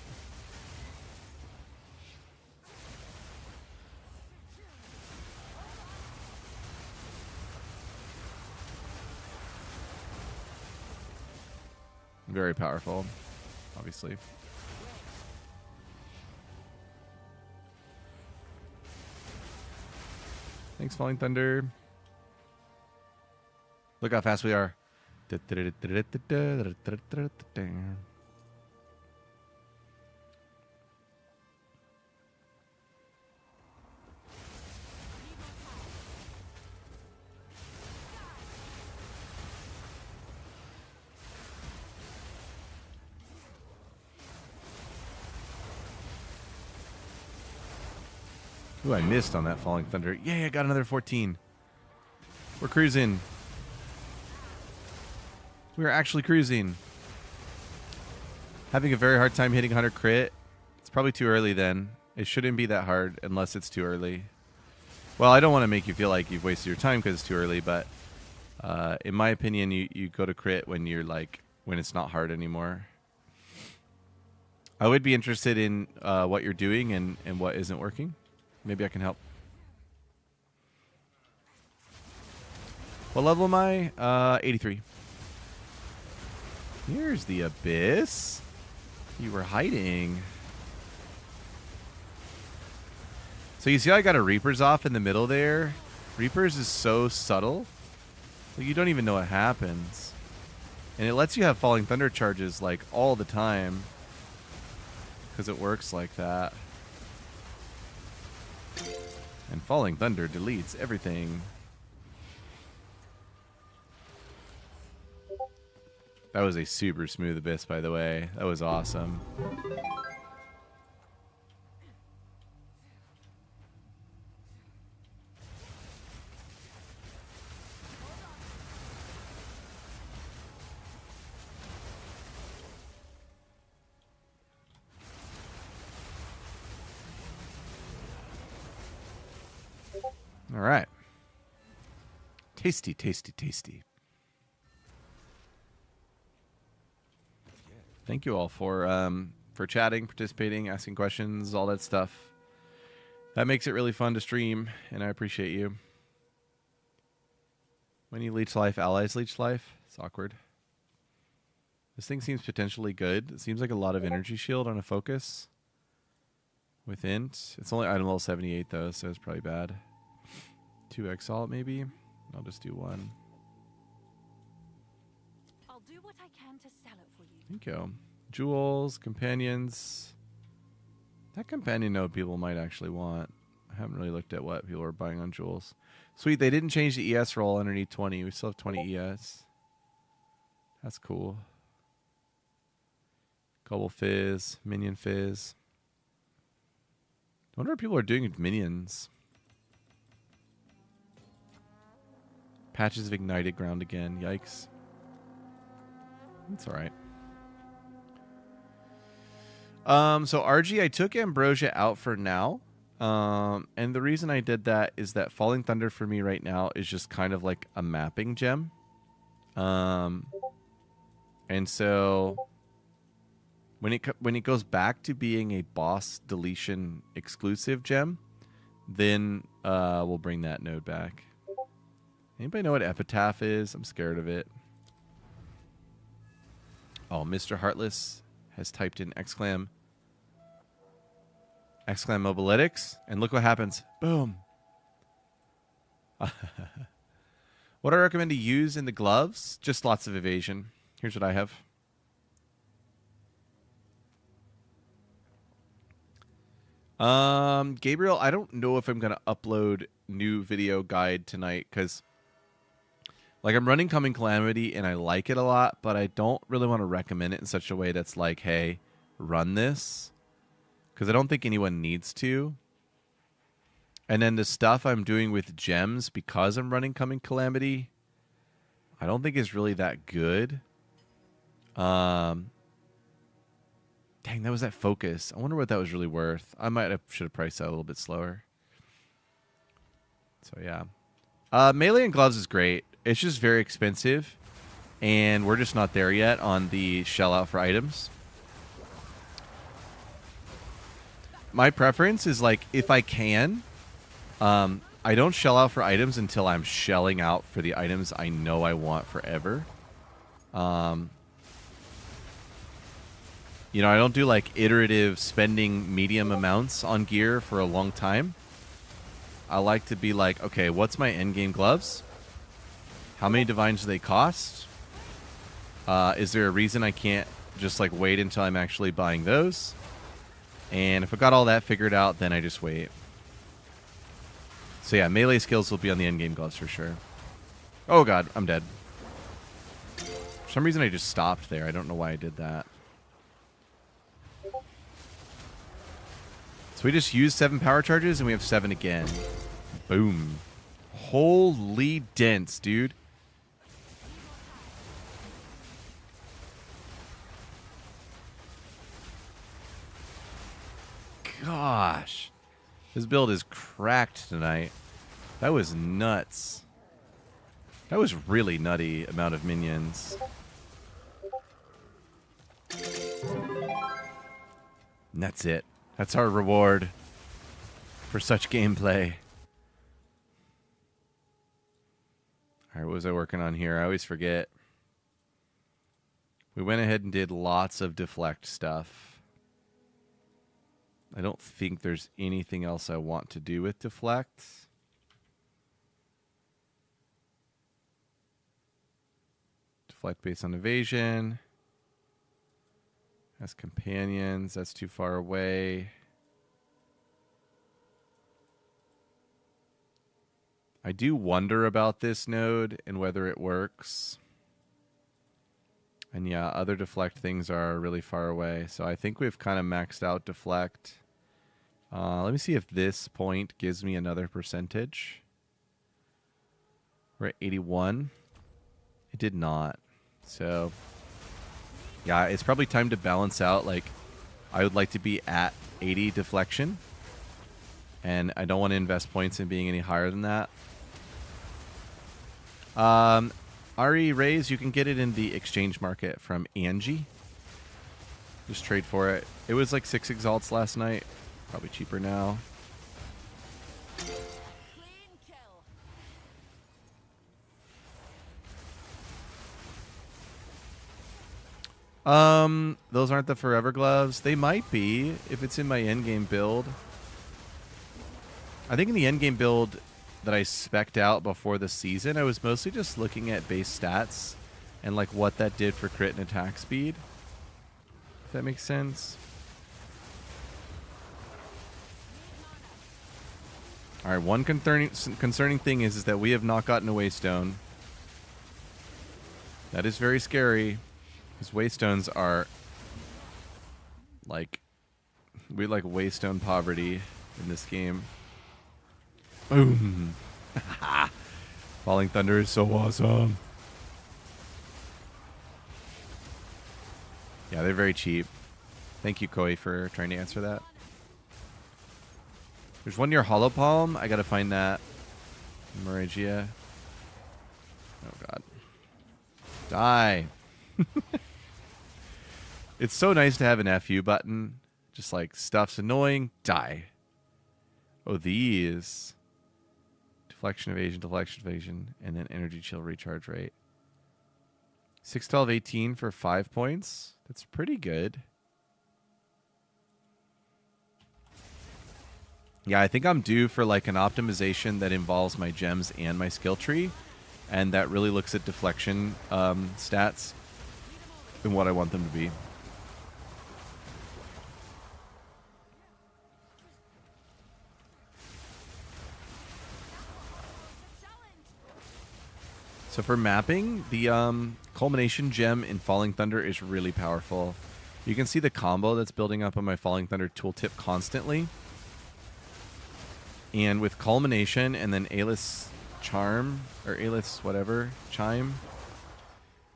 Very powerful, obviously. Thanks, Falling Thunder. Look how fast we are. Ooh, I missed on that Falling Thunder. Yay, I got another 14. We're cruising. We are actually cruising. Having a very hard time hitting 100 crit. It's probably too early then. It shouldn't be that hard unless it's too early. Well, I don't want to make you feel like you've wasted your time because it's too early, but in my opinion, you go to crit when you're like, when it's not hard anymore. I would be interested in what you're doing and what isn't working. Maybe I can help. What level am I? 83. Here's the abyss. You were hiding. So you see how I got a Reaper's off in the middle there? Reaper's is so subtle. Like, you don't even know what happens. And it lets you have Falling Thunder charges like all the time. Because it works like that. And Falling Thunder deletes everything. That was a super smooth abyss, by the way. That was awesome. All right. Tasty, tasty, tasty. Thank you all for chatting, participating, asking questions, all that stuff. That makes it really fun to stream, and I appreciate you. When you leech life, allies leech life. It's awkward. This thing seems potentially good. It seems like a lot of energy shield on a focus. With int. It's only item level 78 though, so it's probably bad. 2 exalt maybe? I'll just do 1. I'll do what I can to sell it for you. Thank you. Jewels, companions. That companion node people might actually want. I haven't really looked at what people are buying on jewels. Sweet, they didn't change the ES roll underneath 20. We still have 20 ES. That's cool. Gobble Fizz, Minion Fizz. I wonder what people are doing with minions. Patches of Ignited Ground again. Yikes. That's alright. So RG, I took Ambrosia out for now. And the reason I did that is that Falling Thunder for me right now is just kind of like a mapping gem. And so when it goes back to being a boss deletion exclusive gem, then we'll bring that node back. Anybody know what Epitaph is? I'm scared of it. Oh, Mr. Heartless has typed in exclam mobalytics, and look what happens. Boom. What I recommend to use in the gloves? Just lots of evasion. Here's what I have. Gabriel, I don't know if I'm going to upload new video guide tonight because like I'm running Coming Calamity and I like it a lot, but I don't really want to recommend it in such a way that's like, hey, run this. Because I don't think anyone needs to. And then the stuff I'm doing with gems because I'm running Coming Calamity, I don't think is really that good. Dang, that was that focus. I wonder what that was really worth. I should have priced that a little bit slower. So yeah. Melee and gloves is great. It's just very expensive. And we're just not there yet on the shell out for items. My preference is like, if I can, I don't shell out for items until I'm shelling out for the items I know I want forever. You know, I don't do like iterative spending medium amounts on gear for a long time. I like to be like, okay, what's my endgame gloves? How many divines do they cost? Is there a reason I can't just like wait until I'm actually buying those? And if I got all that figured out, then I just wait. So yeah, melee skills will be on the endgame gloves for sure. Oh god, I'm dead. For some reason I just stopped there. I don't know why I did that. So we just used 7 power charges, and we have 7 again. Boom. Holy dents, dude. Gosh. This build is cracked tonight. That was nuts. That was really nutty amount of minions. And that's it. That's our reward for such gameplay. Alright, what was I working on here? I always forget. We went ahead and did lots of deflect stuff. I don't think there's anything else I want to do with deflect. Deflect based on evasion. As companions, that's too far away. I do wonder about this node and whether it works. And yeah, other deflect things are really far away. So I think we've kind of maxed out deflect. Let me see if this point gives me another percentage. We're at 81. It did not. So yeah, it's probably time to balance out. Like, I would like to be at 80 deflection. And I don't want to invest points in being any higher than that. RE raise, you can get it in the exchange market from Angie. Just trade for it. It was like 6 exalts last night. Probably cheaper now. Those aren't the forever gloves. They might be if it's in my endgame build. I think in the endgame build that I spec'd out before the season, I was mostly just looking at base stats and like what that did for crit and attack speed. If that makes sense. All right, one concerning thing is that we have not gotten a waystone. That is very scary. Because waystones are like, we like waystone poverty in this game. Boom. Falling Thunder is so awesome. Yeah, they're very cheap. Thank you, Koi, for trying to answer that. There's one near Hollow Palm. I gotta find that. Meragia. Oh, God. Die. It's so nice to have an FU button. Just like, stuff's annoying. Die. Oh, these. Deflection, evasion, and then energy chill recharge rate. 6, 12, 18 for 5 points. That's pretty good. Yeah, I think I'm due for like an optimization that involves my gems and my skill tree. And that really looks at deflection stats and what I want them to be. So for mapping, the Culmination gem in Falling Thunder is really powerful. You can see the combo that's building up on my Falling Thunder tooltip constantly. And with Culmination and then Aelith's Charm, or Aelith's whatever, Chime,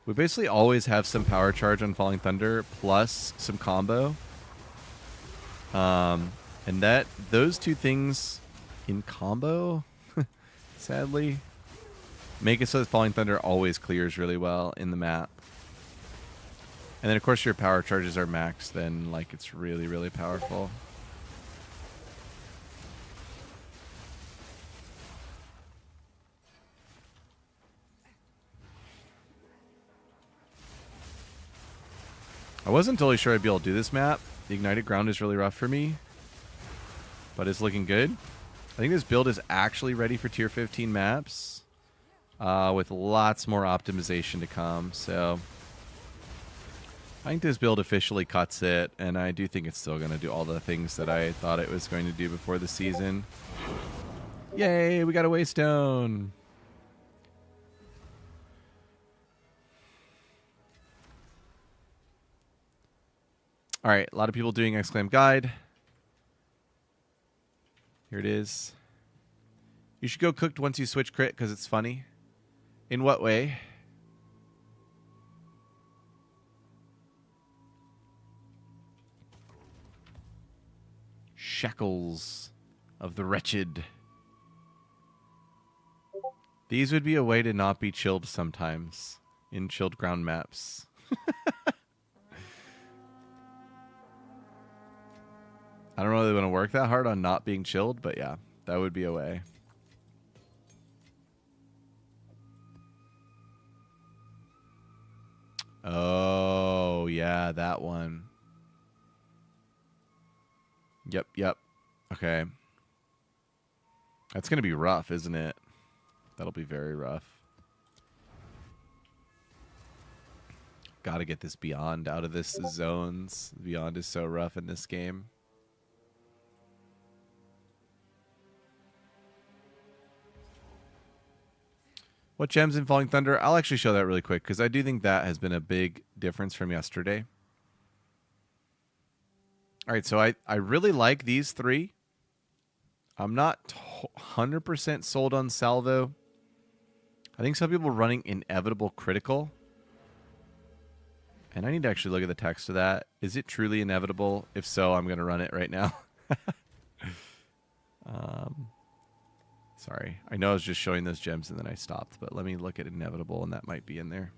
we basically always have some power charge on Falling Thunder plus some combo. And those two things in combo, sadly, make it so that Falling Thunder always clears really well in the map. And then, of course, your power charges are maxed. Then, like, it's really, really powerful. I wasn't totally sure I'd be able to do this map. The Ignited Ground is really rough for me. But it's looking good. I think this build is actually ready for tier 15 maps. With lots more optimization to come. So I think this build officially cuts it, and I do think it's still going to do all the things that I thought it was going to do before the season. Yay, we got a waystone. All right, a lot of people doing Exclaim Guide. Here it is. You should go cooked once you switch crit because it's funny. In what way? Shackles of the wretched. These would be a way to not be chilled sometimes in chilled ground maps. I don't really want to work that hard on not being chilled, but yeah, that would be a way. Oh, yeah, that one. Yep. Okay. That's going to be rough, isn't it? That'll be very rough. Got to get this Beyond out of this zones. Beyond is so rough in this game. What gems in Falling Thunder? I'll actually show that really quick because I do think that has been a big difference from yesterday. All right, so I really like these three. I'm not 100% sold on Salvo. I think some people are running Inevitable Critical. And I need to actually look at the text of that. Is it truly inevitable? If so, I'm going to run it right now. Sorry. I know I was just showing those gems and then I stopped. But let me look at Inevitable and that might be in there.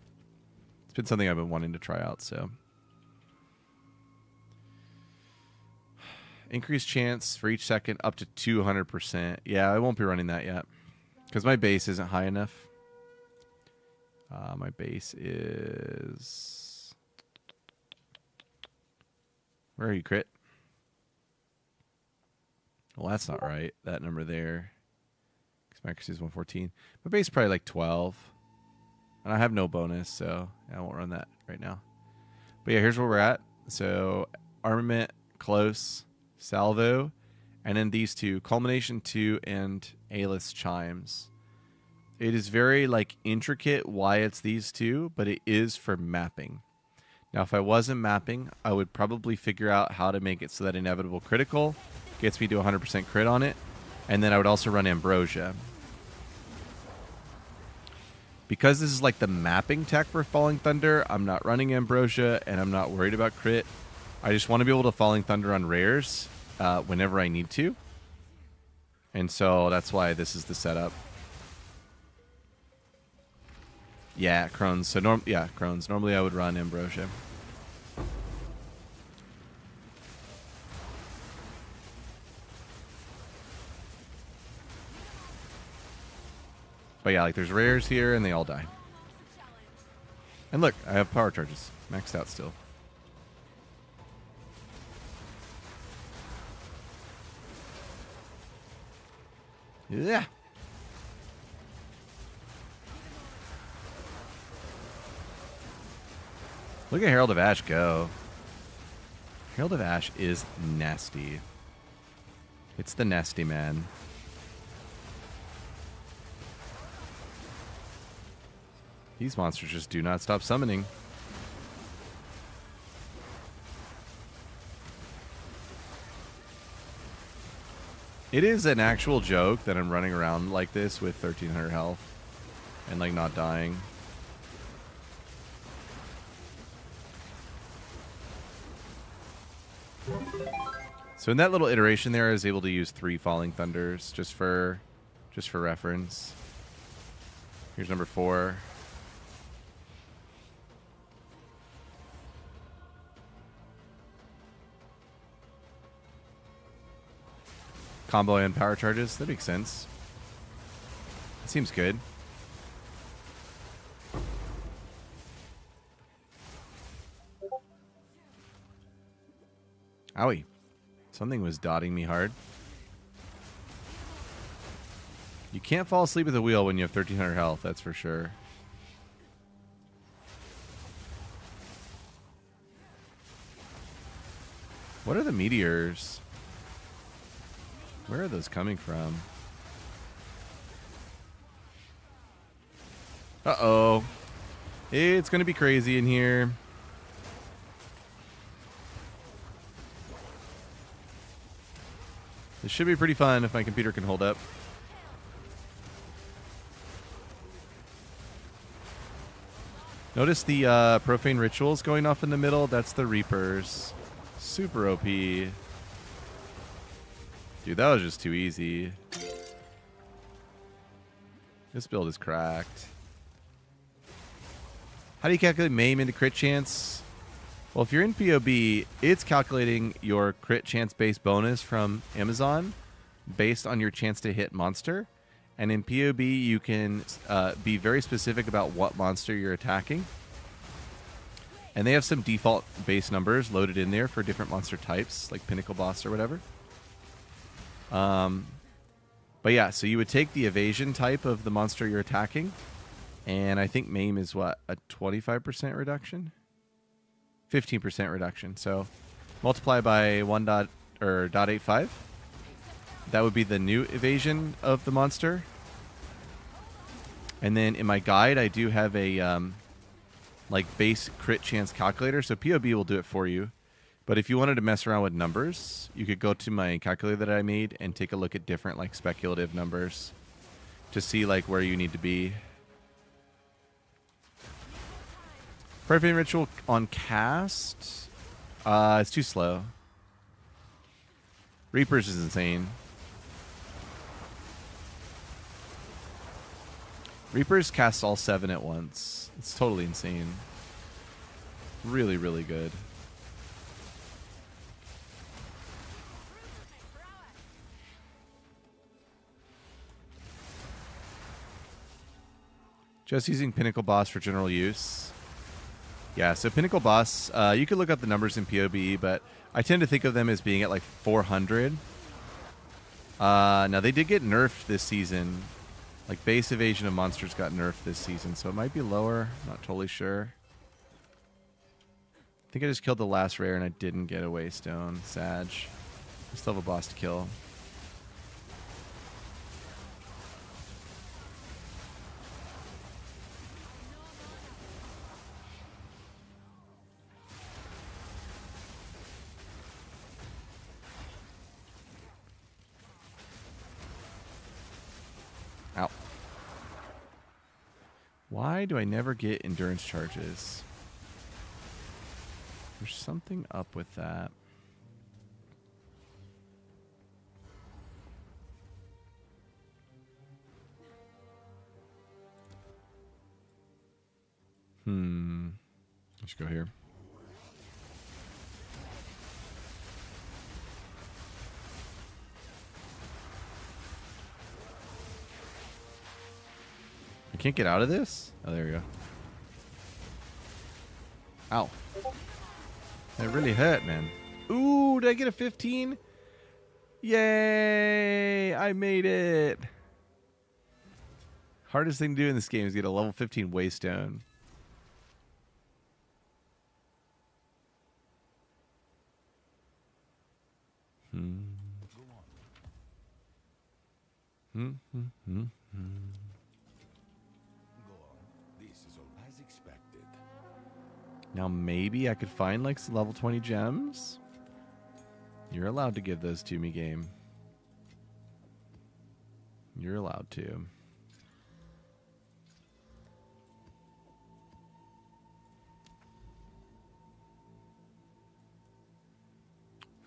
It's been something I've been wanting to try out, so... Increased chance for each second up to 200%. Yeah, I won't be running that yet. Because my base isn't high enough. My base is... Where are you, Crit? Well, that's not right. That number there. Because my accuracy is 114. My base is probably like 12. And I have no bonus, so I won't run that right now. But yeah, here's where we're at. So, Armament, Close... Salvo, and then these two, Culmination 2 and A-list Chimes. It is very like intricate why it's these two, but it is for mapping. Now, if I wasn't mapping, I would probably figure out how to make it so that Inevitable Critical gets me to 100% crit on it, and then I would also run Ambrosia. Because this is like the mapping tech for Falling Thunder, I'm not running Ambrosia, and I'm not worried about crit. I just want to be able to Falling Thunder on rares whenever I need to. And so that's why this is the setup. Yeah, Crohn's. So Crohn's. Normally I would run Ambrosia. But yeah, like there's rares here and they all die. And look, I have power charges. Maxed out still. Yeah. Look at Herald of Ash go. Herald of Ash is nasty. It's the nasty man. These monsters just do not stop summoning. It is an actual joke that I'm running around like this with 1300 health and like not dying. So in that little iteration there, I was able to use 3 Falling Thunders just for reference. Here's number 4. Combo and power charges. That makes sense. It seems good. Owie. Something was dotting me hard. You can't fall asleep at the wheel when you have 1300 health, that's for sure. What are the meteors? Where are those coming from? Uh-oh. It's going to be crazy in here. The should be pretty fun if my computer can hold up. Notice the profane rituals going off in the middle. That's the Reapers. Super OP. Dude, that was just too easy. This build is cracked. How do you calculate MAME into crit chance? Well, if you're in POB, it's calculating your crit chance base bonus from Amazon based on your chance to hit monster. And in POB, you can be very specific about what monster you're attacking. And they have some default base numbers loaded in there for different monster types, like Pinnacle Boss or whatever. But yeah, so you would take the evasion type of the monster you're attacking. And I think MAME is what? A 25% reduction? 15% reduction. So multiply by 0.85. That would be the new evasion of the monster. And then in my guide, I do have a like base crit chance calculator. So POB will do it for you. But if you wanted to mess around with numbers, you could go to my calculator that I made and take a look at different like speculative numbers to see like where you need to be. Profane Ritual on cast, it's too slow. Reapers is insane. Reapers cast all 7 at once. It's totally insane. Really, really good. Just using Pinnacle Boss for general use. Yeah, so Pinnacle Boss, you could look up the numbers in POB, but I tend to think of them as being at like 400. Now, they did get nerfed this season. Like, base evasion of monsters got nerfed this season, so it might be lower. Not totally sure. I think I just killed the last rare and I didn't get a Waystone. Sag. I still have a boss to kill. Ow. Why do I never get endurance charges? There's something up with that. Let's go here. I can't get out of this? Oh, there we go. Ow. That really hurt, man. Ooh, did I get a 15? Yay! I made it. Hardest thing to do in this game is get a level 15 Waystone. Now maybe I could find like some level 20 gems. You're allowed to give those to me, game. You're allowed to.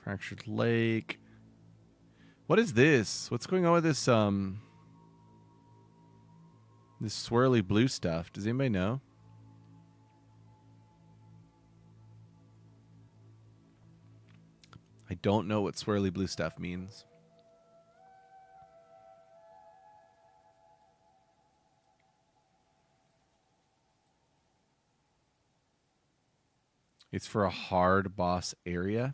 Fractured Lake. What is this? What's going on with this this swirly blue stuff? Does anybody know? I don't know what swirly blue stuff means. It's for a hard boss area.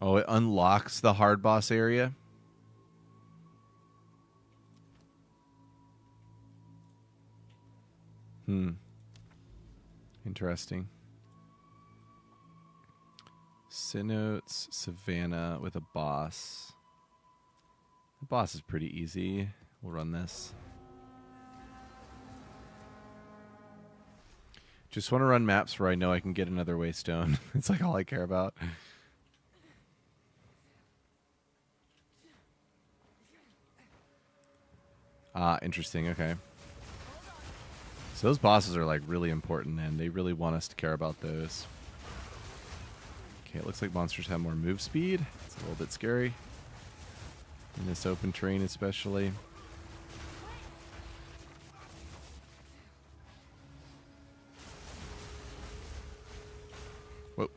Oh, it unlocks the hard boss area. Interesting. Synotes, Savannah with a boss. The boss is pretty easy. We'll run this. Just want to run maps where I know I can get another waystone. It's like all I care about. Ah, interesting. Okay. So those bosses are like really important, and they really want us to care about those. Okay, it looks like monsters have more move speed. It's a little bit scary. In this open terrain especially. Whoa.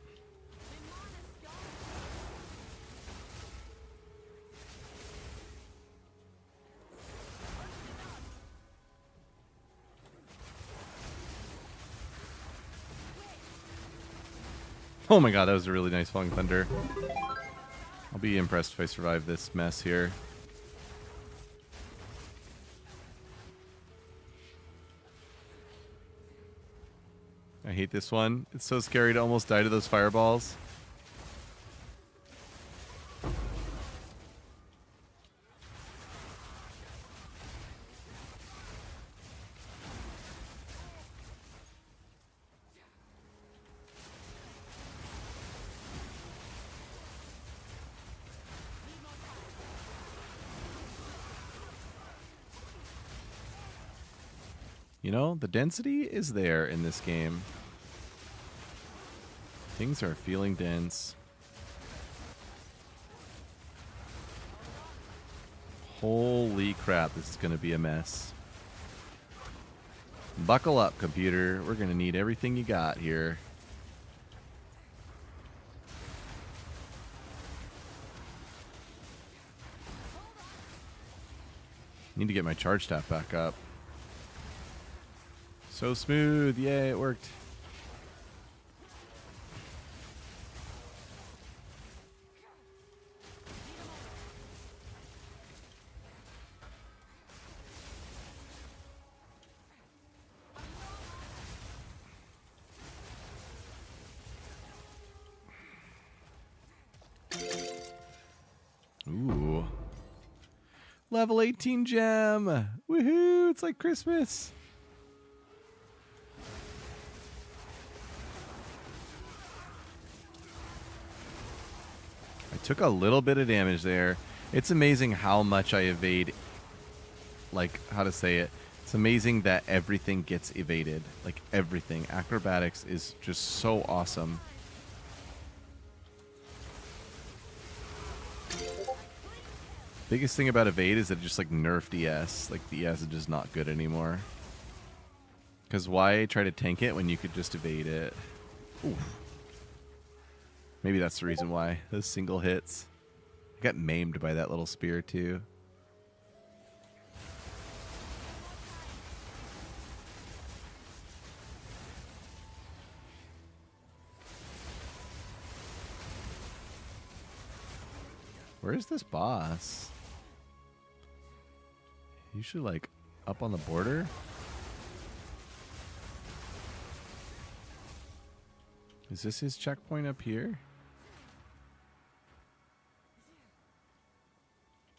Oh my god, that was a really nice falling thunder. I'll be impressed if I survive this mess here. I hate this one. It's so scary to almost die to those fireballs. You know, the density is there in this game. Things are feeling dense. Holy crap, this is going to be a mess. Buckle up, computer. We're going to need everything you got here. Need to get my charge staff back up. So smooth. Yay, it worked. Ooh. Level 18 gem. Woohoo, it's like Christmas. I took a little bit of damage there. It's amazing how much I evade. Like, how to say it. It's amazing that everything gets evaded. Like, everything. Acrobatics is just so awesome. Biggest thing about evade is that it just like nerfed ES. Like the ES is just not good anymore. Because why try to tank it when you could just evade it? Oof. Maybe that's the reason why. Those single hits. I got maimed by that little spear too. Where is this boss? Usually like up on the border. Is this his checkpoint up here?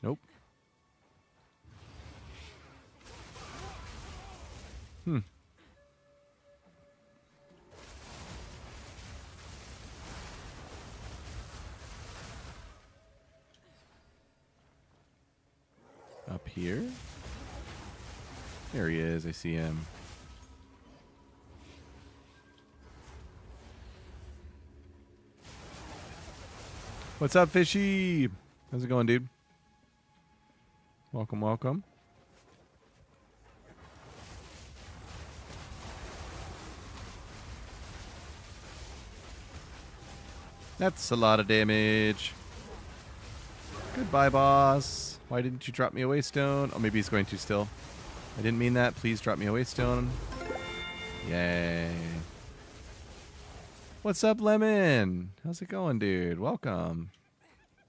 Nope. Up here? There he is. I see him. What's up, fishy? How's it going, dude? Welcome, welcome. That's a lot of damage. Goodbye, boss. Why didn't you drop me a waystone? Oh, maybe he's going to still. I didn't mean that. Please drop me a waystone. Yay. What's up, Lemon? How's it going, dude? Welcome.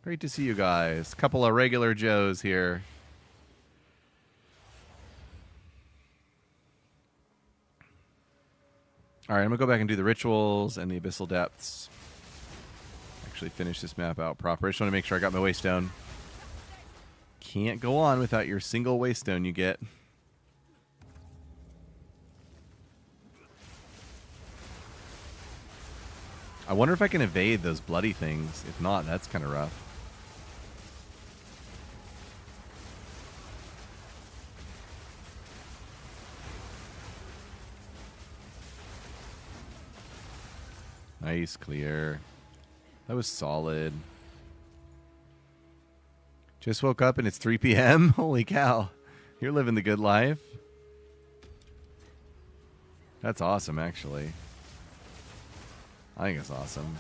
Great to see you guys. Couple of regular Joes here. All right, I'm going to go back and do the rituals and the abyssal depths. Actually finish this map out proper. I just want to make sure I got my waystone. Can't go on without your single waystone you get. I wonder if I can evade those bloody things. If not, that's kind of rough. Nice, clear. That was solid. Just woke up and it's 3 p.m. Holy cow. You're living the good life. That's awesome, actually. I think it's awesome.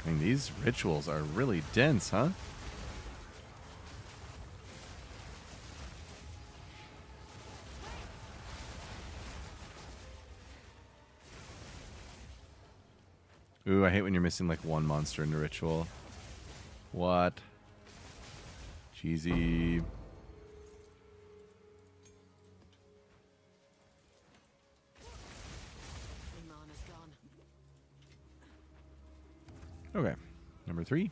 I mean, these rituals are really dense, huh? Ooh, I hate when you're missing like one monster in the ritual. What? Cheesy. Okay, number 3.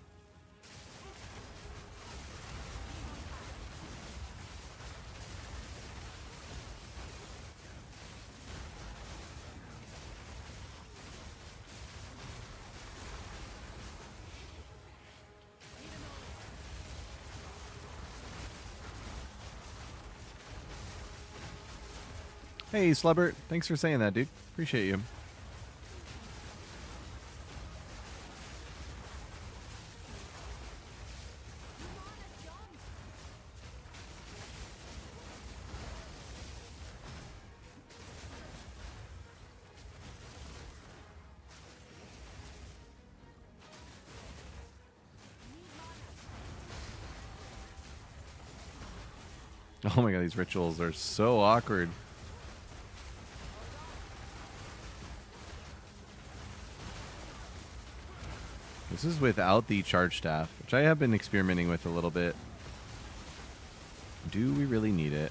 Hey, Slubbert. Thanks for saying that, dude. Appreciate you. Oh my god, these rituals are so awkward. This is without the charge staff, which I have been experimenting with a little bit. Do we really need it?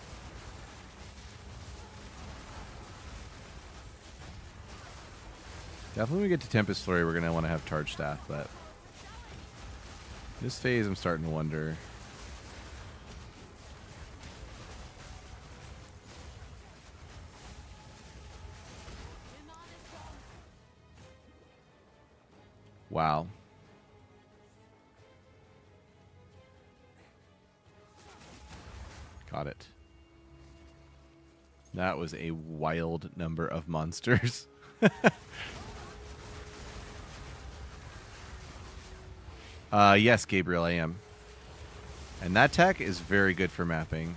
Definitely when we get to Tempest Flurry, we're going to want to have charge staff, but this phase I'm starting to wonder. Wow. Got it. That was a wild number of monsters. Yes, Gabriel, I am. And that tech is very good for mapping.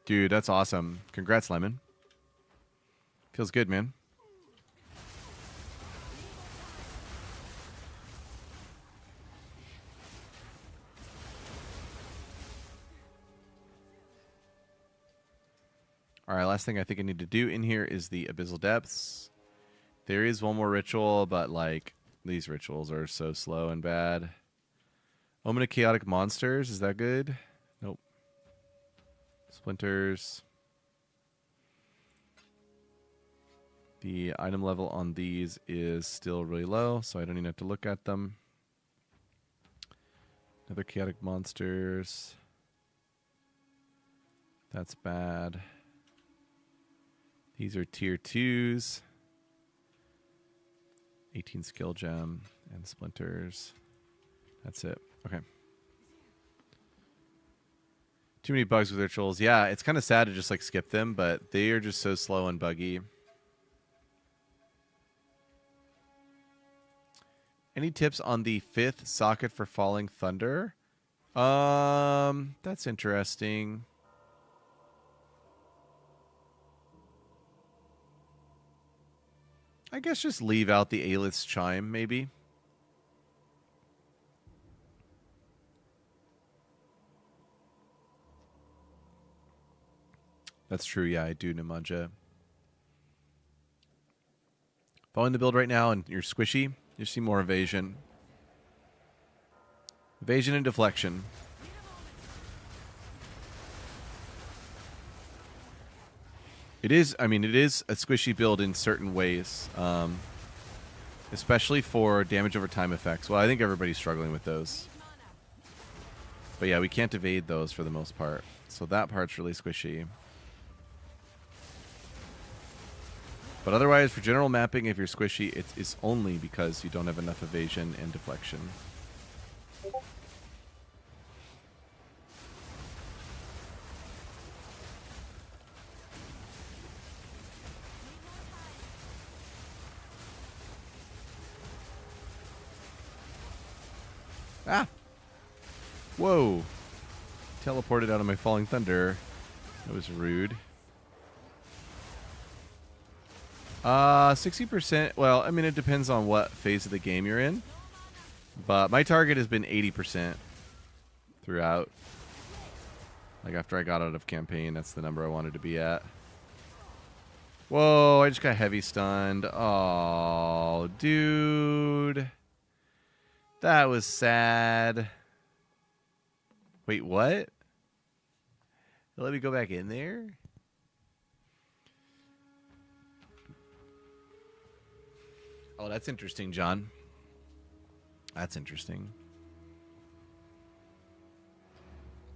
Dude, that's awesome. Congrats, Lemon. Feels good, man. All right, last thing I think I need to do in here is the Abyssal Depths. There is one more ritual, but like these rituals are so slow and bad. Omen of Chaotic Monsters, is that good? Nope. Splinters. The item level on these is still really low, so I don't even have to look at them. Another Chaotic Monsters. That's bad. These are tier 2s. 18 skill gem and splinters. That's it. Okay. Too many bugs with rituals. Yeah, it's kind of sad to just like skip them, but they are just so slow and buggy. Any tips on the 5th socket for Falling Thunder? That's interesting. I guess just leave out the Aelith's Chime, maybe. That's true, yeah, I do, Nimanja. Following the build right now and you're squishy, you see more evasion. Evasion and deflection. It is, I mean, it is a squishy build in certain ways, especially for damage over time effects. Well, I think everybody's struggling with those. But yeah, we can't evade those for the most part. So that part's really squishy. But otherwise, for general mapping, if you're squishy, it's only because you don't have enough evasion and deflection. Ah! Whoa! Teleported out of my falling thunder. That was rude. 60%. Well, I mean, it depends on what phase of the game you're in. But my target has been 80% throughout. Like, after I got out of campaign, that's the number I wanted to be at. Whoa, I just got heavy stunned. Oh, dude. That was sad. Wait, what? Let me go back in there? Oh, that's interesting, John. That's interesting.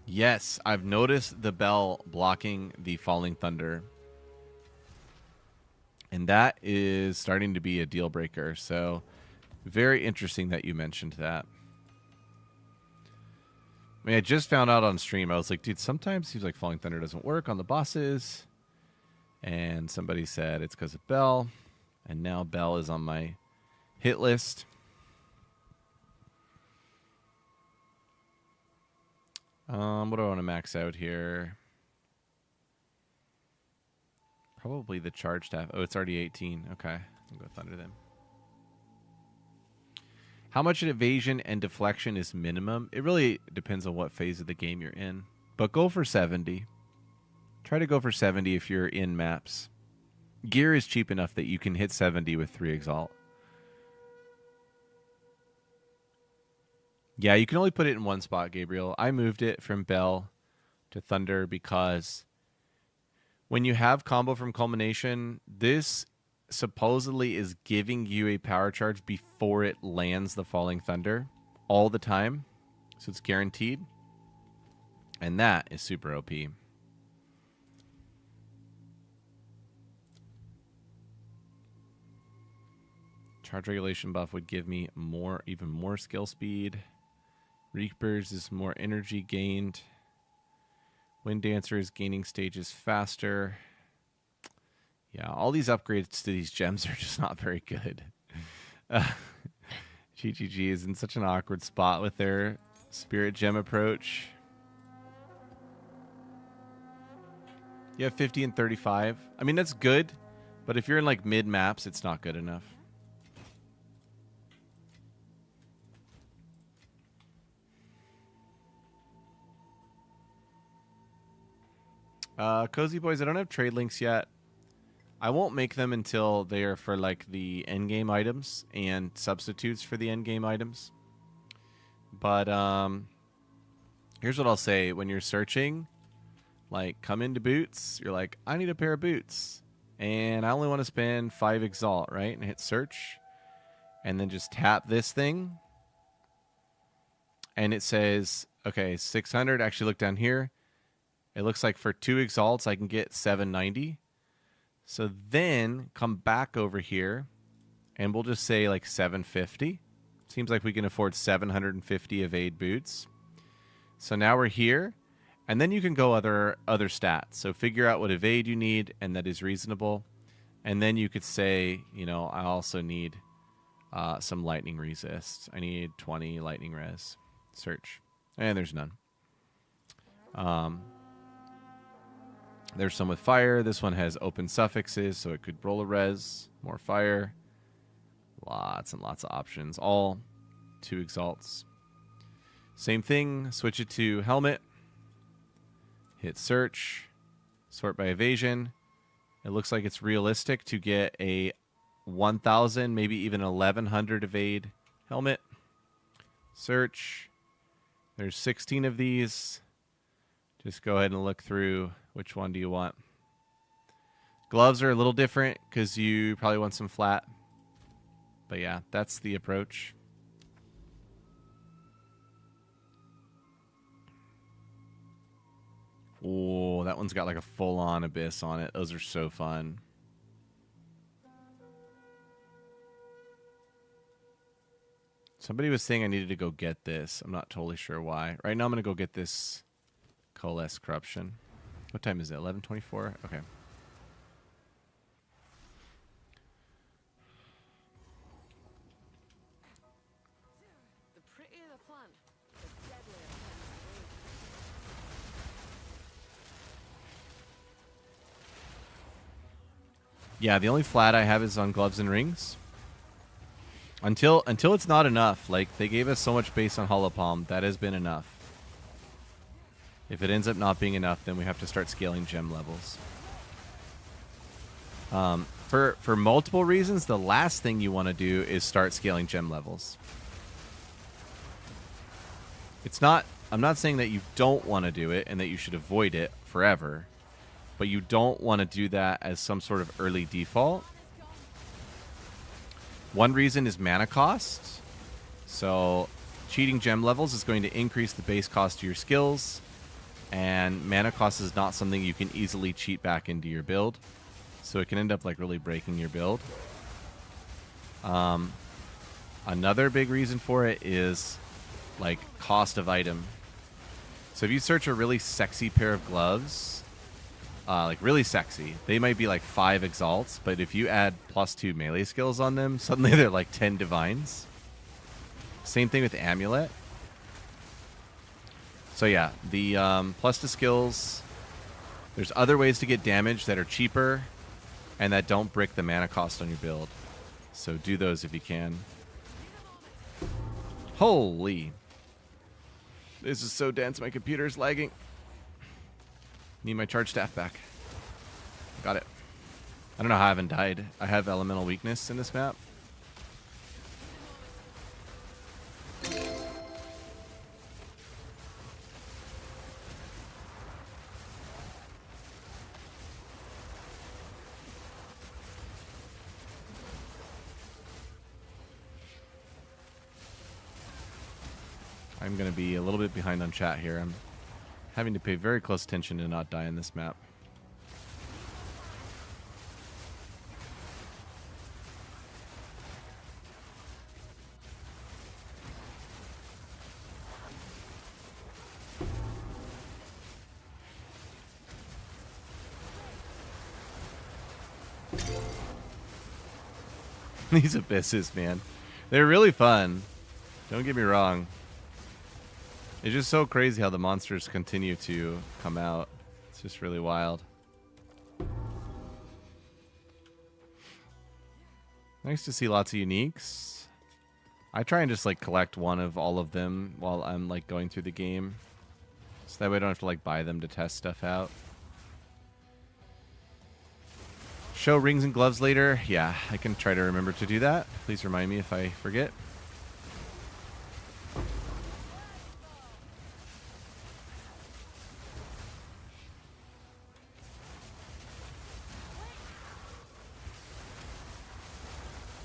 Yes, I've noticed the bell blocking the falling thunder. And that is starting to be a deal breaker. So, very interesting that you mentioned that. I mean, I just found out on stream. I was like, dude, sometimes it seems like falling thunder doesn't work on the bosses. And somebody said it's because of Bell. And now Bell is on my hit list. What do I want to max out here? Probably the charge staff. Oh, it's already 18. Okay. I'll go Thunder then. How much an evasion and deflection is minimum? It really depends on what phase of the game you're in. But go for 70. Try to go for 70 if you're in maps. Gear is cheap enough that you can hit 70 with 3 Exalt. Yeah, you can only put it in one spot, Gabriel. I moved it from Bell to Thunder because when you have combo from Culmination, this supposedly is giving you a power charge before it lands the Falling Thunder all the time. So it's guaranteed. And that is super OP. Charge regulation buff would give me more, even more skill speed. Reapers is more energy gained. Wind Dancer is gaining stages faster. Yeah, all these upgrades to these gems are just not very good. GGG is in such an awkward spot with their Spirit Gem approach. You have 50 and 35. I mean, that's good, but if you're in like mid maps, it's not good enough. Cozy Boys, I don't have trade links yet. I won't make them until they are for like the endgame items and substitutes for the endgame items. But here's what I'll say. When you're searching, like come into boots, you're like, I need a pair of boots. And I only want to spend 5 Exalt, right? And hit search. And then just tap this thing. And it says, okay, 600. Actually, look down here. It looks like for 2 Exalts, I can get 790. So then come back over here, and we'll just say like 750. Seems like we can afford 750 evade boots. So now we're here, and then you can go other stats. So figure out what evade you need, and that is reasonable. And then you could say, you know, I also need some lightning resist. I need 20 lightning res. Search. And there's none. There's some with fire. This one has open suffixes, so it could roll a res. More fire. Lots and lots of options. All 2 Exalts. Same thing. Switch it to helmet. Hit search. Sort by evasion. It looks like it's realistic to get a 1,000, maybe even 1,100 evade helmet. Search. There's 16 of these. Just go ahead and look through which one do you want. Gloves are a little different because you probably want some flat. But yeah, that's the approach. Oh, that one's got like a full-on abyss on it. Those are so fun. Somebody was saying I needed to go get this. I'm not totally sure why. Right now I'm going to go get this Coalesce Corruption. What time is it? 11:24? Okay. The prettier the plant, the deadlier it tends to be. Yeah, the only flat I have is on Gloves and Rings. Until it's not enough. Like, they gave us so much base on Hollow Palm. That has been enough. If it ends up not being enough, then we have to start scaling gem levels. For multiple reasons, the last thing you want to do is start scaling gem levels. I'm not saying that you don't want to do it and that you should avoid it forever, but you don't want to do that as some sort of early default. One reason is mana cost. So cheating gem levels is going to increase the base cost of your skills, and mana cost is not something you can easily cheat back into your build. So it can end up like really breaking your build. Another big reason for it is like cost of item. So if you search a really sexy pair of gloves, like really sexy, they might be like 5 exalts, but if you add +2 melee skills on them, suddenly they're like 10 divines. Same thing with amulet. So yeah, the plus to skills, there's other ways to get damage that are cheaper and that don't brick the mana cost on your build. So do those if you can. Holy. This is so dense, my computer's lagging. Need my charge staff back. Got it. I don't know how I haven't died. I have elemental weakness in this map. I'm going to be a little bit behind on chat here. I'm having to pay very close attention to not die in this map. These abysses, man. They're really fun. Don't get me wrong. It's just so crazy how the monsters continue to come out. It's just really wild. Nice to see lots of uniques. I try and just like collect one of all of them while I'm like going through the game. So that way I don't have to like buy them to test stuff out. Show rings and gloves later. Yeah, I can try to remember to do that. Please remind me if I forget.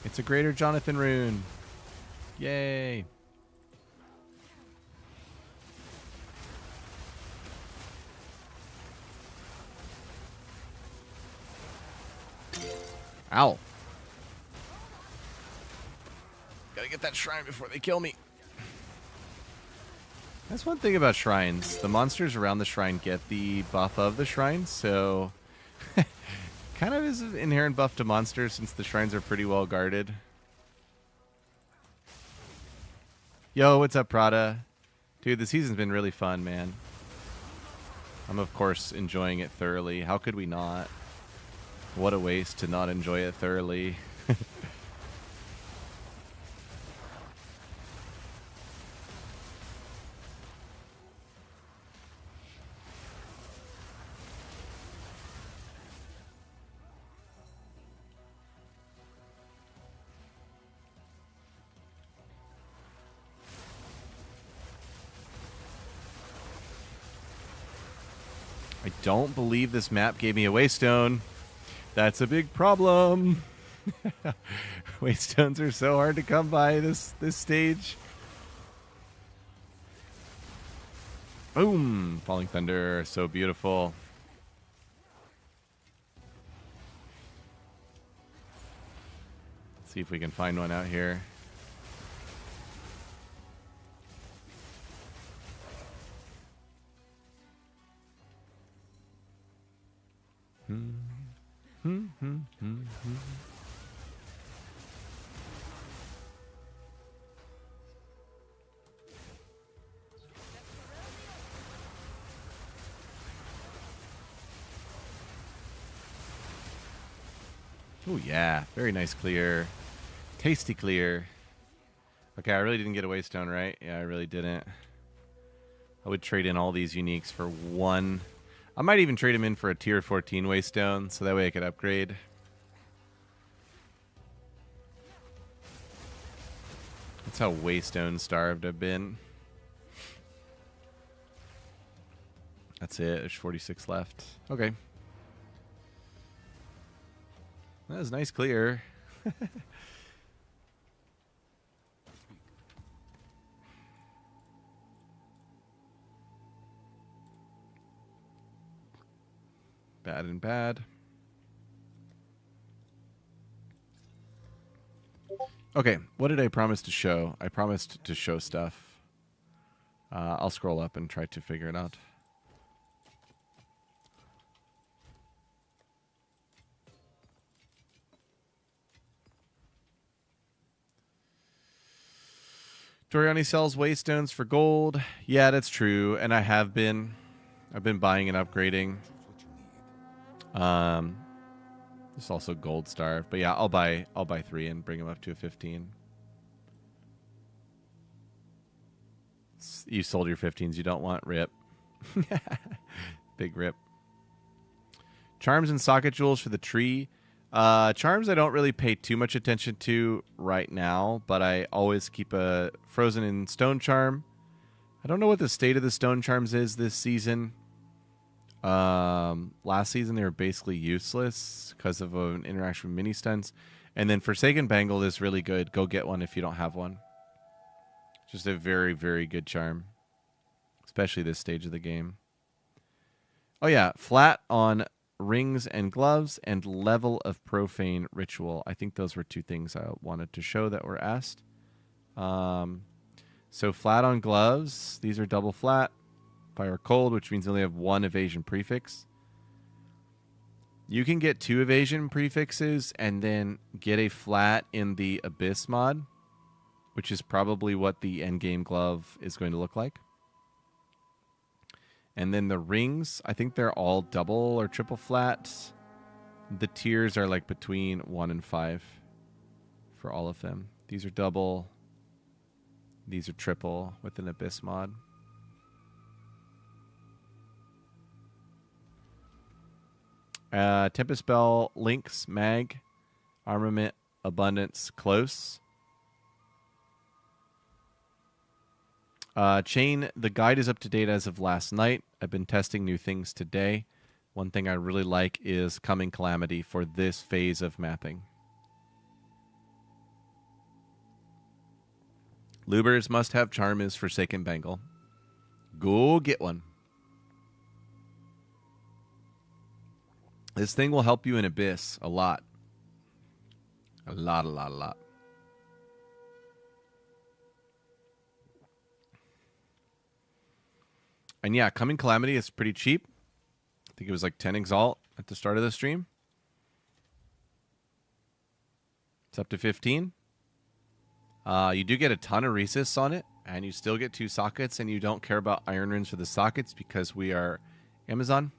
It's a greater Jonathan rune. Yay. Ow. Gotta get that shrine before they kill me. That's one thing about shrines. The monsters around the shrine get the buff of the shrine, so kind of is an inherent buff to monsters since the shrines are pretty well guarded. Yo, what's up, Prada? Dude, the season's been really fun, man. I'm, of course, enjoying it thoroughly. How could we not? What a waste to not enjoy it thoroughly. I don't believe this map gave me a waystone. That's a big problem. Waystones are so hard to come by this stage. Boom! Falling Thunder, so beautiful. Let's see if we can find one out here. Oh yeah, very nice clear. Tasty clear. Okay, I really didn't get a Waystone, right? Yeah, I really didn't. I would trade in all these uniques for one. I might even trade them in for a tier 14 Waystone, so that way I could upgrade. That's how Waystone starved I've been. That's it. There's 46 left. Okay. That was nice clear. Bad and bad. Okay, what did I promise to show? I promised to show stuff. I'll scroll up and try to figure it out. Toriani sells Waystones for gold. Yeah, that's true, and I have been. I've been buying and upgrading. There's also gold star, but yeah, I'll buy 3 and bring them up to a 15. You sold your 15s you don't want. Rip. Big rip. Charms and socket jewels for the tree. Charms I don't really pay too much attention to right now, but I always keep a frozen in stone charm. I don't know what the state of the stone charms is this season. Last season they were basically useless because of an interaction with mini stunts. And then Forsaken Bangle is really good. Go get one if you don't have one. Just a very, very good charm. Especially this stage of the game. Oh yeah, flat on rings and gloves and level of profane ritual. I think those were 2 things I wanted to show that were asked. So flat on gloves. These are double flat. Fire cold, which means they only have 1 evasion prefix. You can get 2 evasion prefixes and then get a flat in the Abyss mod, which is probably what the endgame glove is going to look like. And then the rings, I think they're all double or triple flat. The tiers are like between 1 and 5 for all of them. These are double. These are triple with an Abyss mod. Tempest Spell, Links, Mag, Armament, Abundance, Close. Chain, the guide is up to date as of last night. I've been testing new things today. One thing I really like is Coming Calamity for this phase of mapping. Luber's must-have charm is Forsaken Bangle. Go get one. This thing will help you in Abyss a lot. A lot. And yeah, Coming Calamity is pretty cheap. I think it was like 10 Exalt at the start of the stream. It's up to 15. You do get a ton of resists on it, and you still get 2 sockets, and you don't care about Iron Runes for the sockets because we are Amazon.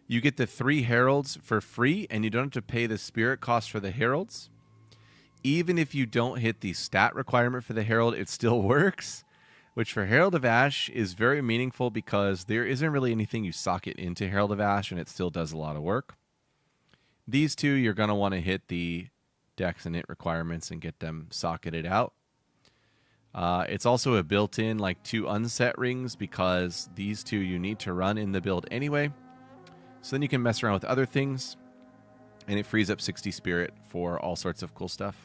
You get the 3 Heralds for free, and you don't have to pay the spirit cost for the Heralds. Even if you don't hit the stat requirement for the Herald, it still works. Which for Herald of Ash is very meaningful because there isn't really anything you socket into Herald of Ash, and it still does a lot of work. These 2, you're going to want to hit the Dex and Int requirements and get them socketed out. It's also a built-in like 2 unset rings because these 2 you need to run in the build anyway. So then you can mess around with other things. And it frees up 60 spirit for all sorts of cool stuff.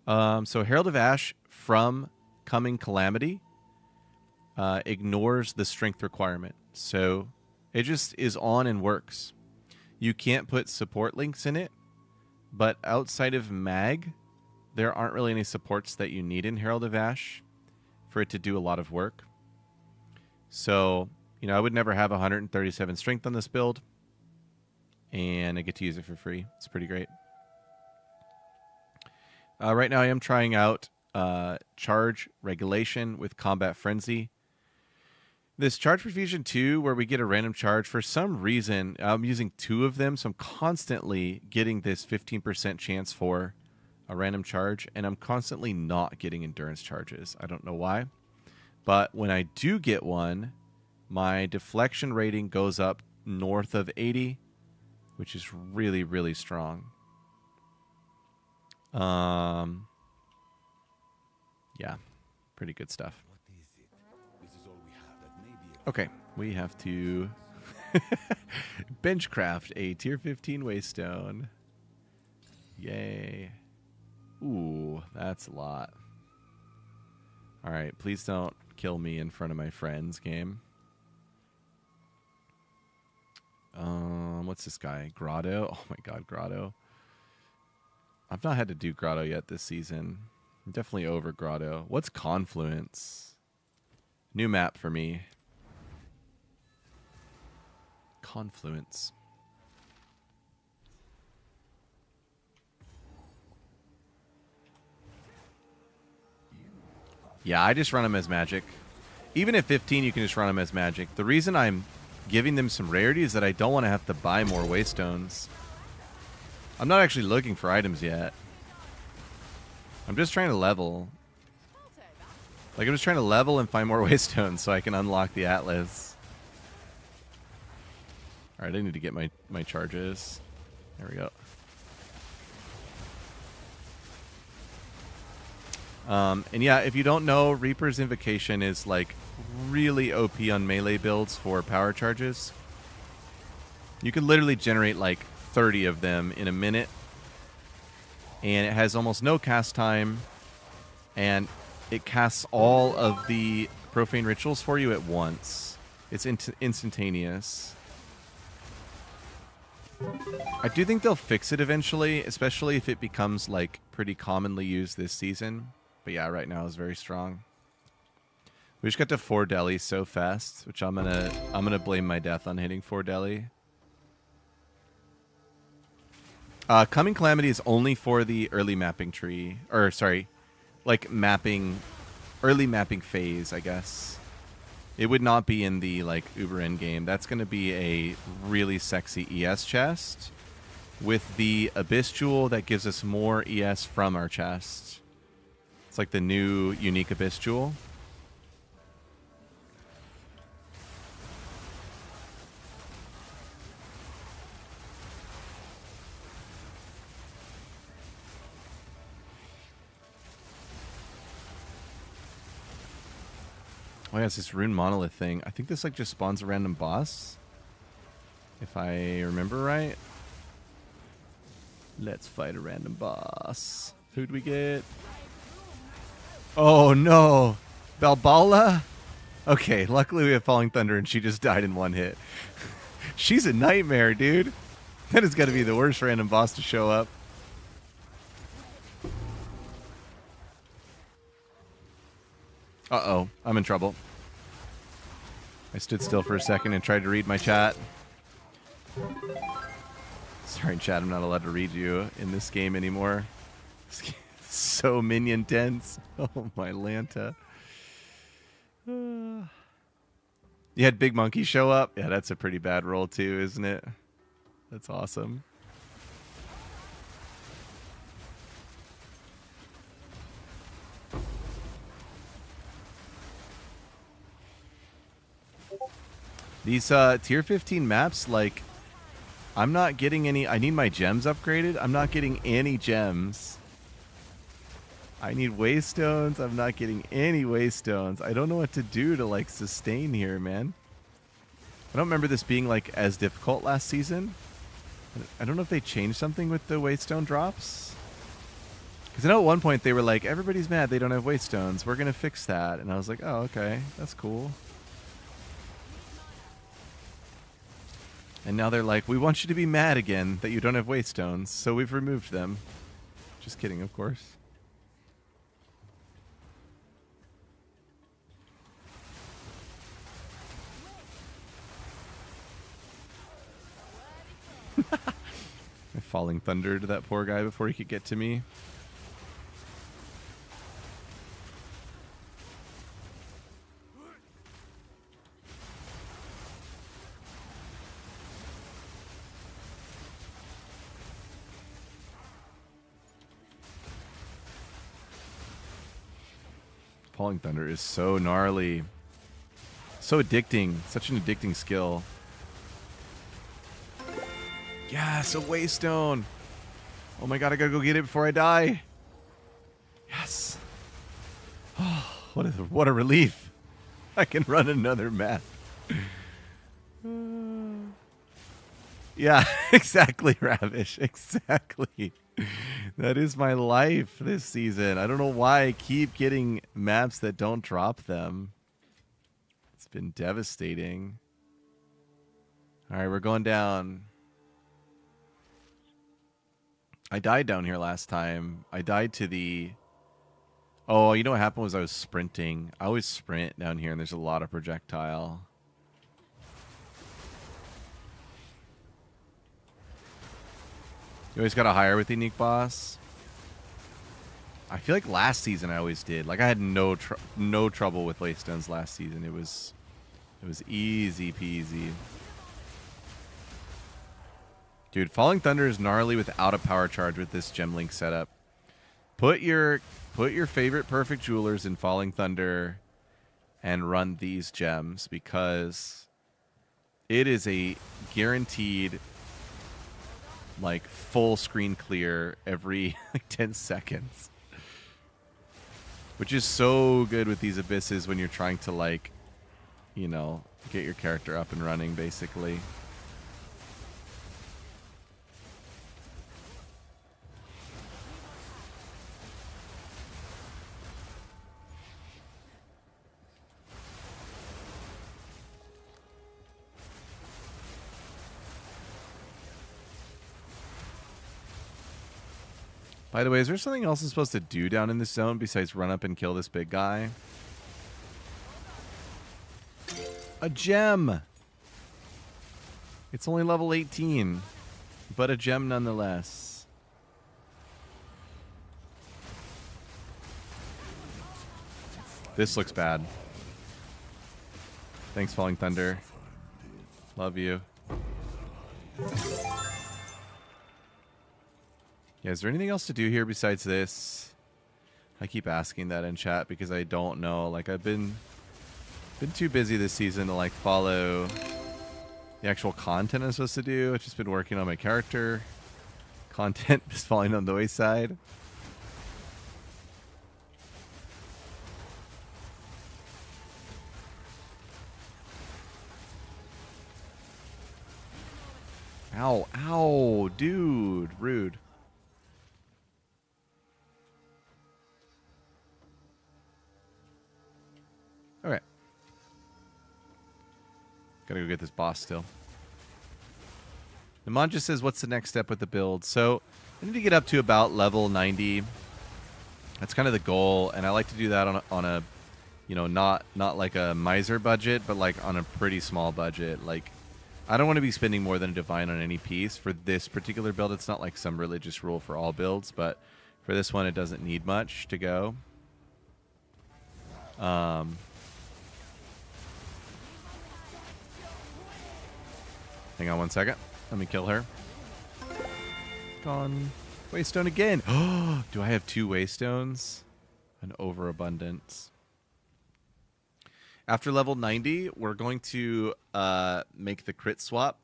So Herald of Ash from Coming Calamity ignores the strength requirement. So it just is on and works. You can't put support links in it, but outside of Mag, there aren't really any supports that you need in Herald of Ash for it to do a lot of work. So, you know, I would never have 137 strength on this build, and I get to use it for free. It's pretty great. Right now I am trying out Charge Regulation with Combat Frenzy. This Charge Perfusion 2, where we get a random charge, for some reason, I'm using 2 of them, so I'm constantly getting this 15% chance for a random charge, and I'm constantly not getting endurance charges. I don't know why. But when I do get one, my deflection rating goes up north of 80, which is really, really strong. Yeah, pretty good stuff. Okay, we have to benchcraft a tier 15 waystone. Yay. Ooh, that's a lot. All right, please don't kill me in front of my friends, game. What's this guy? Grotto? Oh my god, Grotto. I've not had to do Grotto yet this season. I'm definitely over Grotto. What's Confluence? New map for me. Confluence. Yeah, I just run them as magic. Even at 15, you can just run them as magic. The reason I'm giving them some rarity is that I don't want to have to buy more waystones. I'm not actually looking for items yet. I'm just trying to level. Like, I'm just trying to level and find more waystones so I can unlock the Atlas. Alright, I need to get my charges. There we go. And yeah, if you don't know, Reaper's Invocation is like really OP on melee builds for power charges. You can literally generate like 30 of them in a minute. And it has almost no cast time. And it casts all of the profane rituals for you at once. It's instantaneous. I do think they'll fix it eventually, especially if it becomes like pretty commonly used this season. But yeah, right now is very strong. We just got to 4 deli so fast, which I'm gonna blame my death on hitting 4 deli. Coming Calamity is only for the early mapping tree, or sorry, like mapping, early mapping phase, I guess. It would not be in the like Uber Endgame. That's gonna be a really sexy ES chest with the Abyss Jewel that gives us more ES from our chest. It's like the new unique Abyss Jewel. Oh yeah, it's this rune monolith thing. I think this like just spawns a random boss, if I remember right. Let's fight a random boss. Who'd we get? Oh no, Balbala? Okay, luckily we have Falling Thunder and she just died in one hit. She's a nightmare, dude. That has got to be the worst random boss to show up. Uh-oh, I'm in trouble. I stood still for a second and tried to read my chat. Sorry, chat, I'm not allowed to read you in this game anymore. So minion dense. Oh, my Lanta. You had Big Monkey show up? Yeah, that's a pretty bad roll too, isn't it? That's awesome. These tier 15 maps, like, I'm not getting any. I need my gems upgraded. I'm not getting any gems. I need waystones. I'm not getting any waystones. I don't know what to do to like sustain here, man. I don't remember this being like as difficult last season. I don't know if they changed something with the waystone drops. Because I know at one point they were like, everybody's mad they don't have waystones. We're going to fix that. And I was like, oh, okay. That's cool. And now they're like, we want you to be mad again that you don't have waystones. So we've removed them. Just kidding, of course. Falling thunder to that poor guy before he could get to me. Falling thunder is so gnarly. So addicting. Such an addicting skill. Yes, a waystone. Oh my god, I gotta go get it before I die. Yes. Oh, what a relief. I can run another map. Yeah, exactly, Ravish. Exactly. That is my life this season. I don't know why I keep getting maps that don't drop them. It's been devastating. All right, we're going down. I died down here last time. I died to the... Oh, you know what happened was I was sprinting. I always sprint down here, and there's a lot of projectile. You always got to hire with the unique boss. I feel like last season I always did. Like I had no trouble with waystones last season. It was easy peasy. Dude, Falling Thunder is gnarly without a power charge with this gem link setup. Put your favorite perfect jewelers in Falling Thunder and run these gems because it is a guaranteed like full screen clear every like 10 seconds. Which is so good with these abysses when you're trying to like, you know, get your character up and running basically. By the way, is there something else I'm supposed to do down in this zone besides run up and kill this big guy? A gem! It's only level 18, but a gem nonetheless. This looks bad. Thanks, Falling Thunder. Love you. Yeah, is there anything else to do here besides this? I keep asking that in chat because I don't know. Like I've been too busy this season to like follow the actual content I'm supposed to do. I've just been working on my character. Content is falling on the wayside. Ow, ow, dude, rude. Okay. Gotta go get this boss still. The Manja says, what's the next step with the build? So, I need to get up to about level 90. That's kind of the goal, and I like to do that on a you know, not like a miser budget, but like on a pretty small budget. Like, I don't want to be spending more than a divine on any piece. For this particular build, it's not like some religious rule for all builds, but for this one, it doesn't need much to go. Hang on one second. Let me kill her. Gone. Waystone again. Oh, do I have 2 waystones? An overabundance. After level 90, we're going to make the crit swap.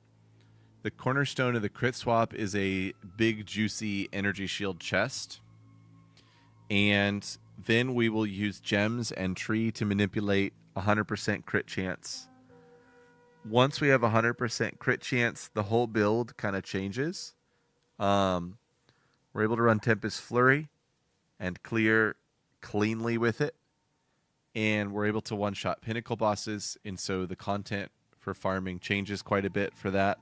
The cornerstone of the crit swap is a big, juicy energy shield chest. And then we will use gems and tree to manipulate 100% crit chance once we have 100% crit chance, the whole build kind of changes. We're able to run Tempest Flurry and clear cleanly with it. And we're able to one-shot Pinnacle bosses, and so the content for farming changes quite a bit for that.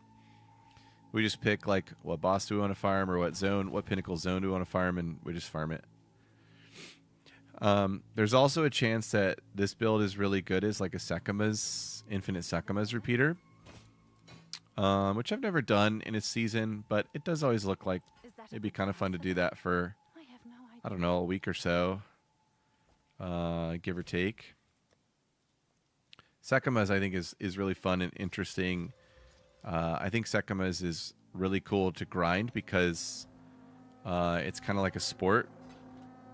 We just pick, like, what boss do we want to farm, or what Pinnacle zone do we want to farm, and we just farm it. There's also a chance that this build is really good as, like, a Sekima's, Infinite Sekima's repeater, which I've never done in a season, but it does always look like it'd be kind of fun to do that for, I have no idea. I don't know, a week or so. Give or take. Sekima's, I think, is really fun and interesting. I think Sekima's is really cool to grind because it's kind of like a sport.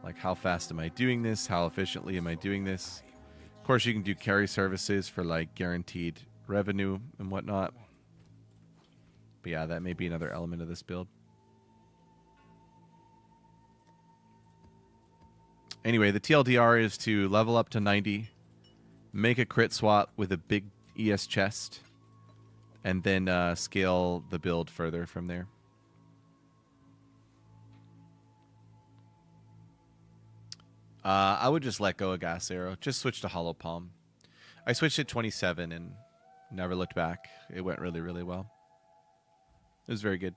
Like, how fast am I doing this? How efficiently am I doing this? Of course, you can do carry services for, like, guaranteed revenue and whatnot. But yeah, that may be another element of this build. Anyway, the TLDR is to level up to 90, make a crit swap with a big ES chest, and then scale the build further from there. I would just let go of Gas Arrow. Just switch to Hollow Palm. I switched at 27 and never looked back. It went really, really well. It was very good.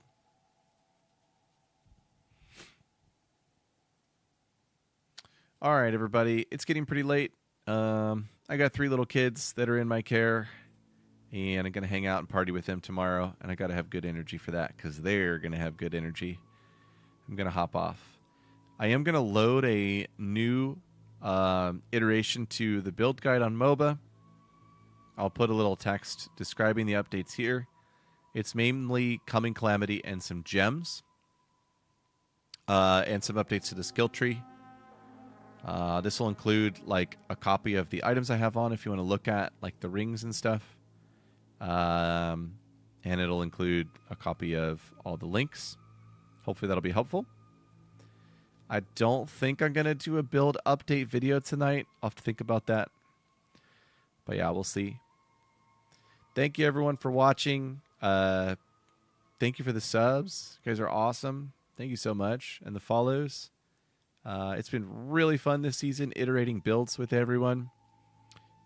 All right, everybody. It's getting pretty late. I got 3 little kids that are in my care, and I'm going to hang out and party with them tomorrow, and I got to have good energy for that because they're going to have good energy. I'm going to hop off. I am going to load a new iteration to the build guide on Moba. I'll put a little text describing the updates here. It's mainly Coming Calamity and some gems, and some updates to the skill tree. This will include, like, a copy of the items I have on if you want to look at, like, the rings and stuff. And it'll include a copy of all the links. Hopefully that'll be helpful. I don't think I'm going to do a build update video tonight. I'll have to think about that. But yeah, we'll see. Thank you, everyone, for watching. Thank you for the subs. You guys are awesome. Thank you so much. And the follows. It's been really fun this season iterating builds with everyone.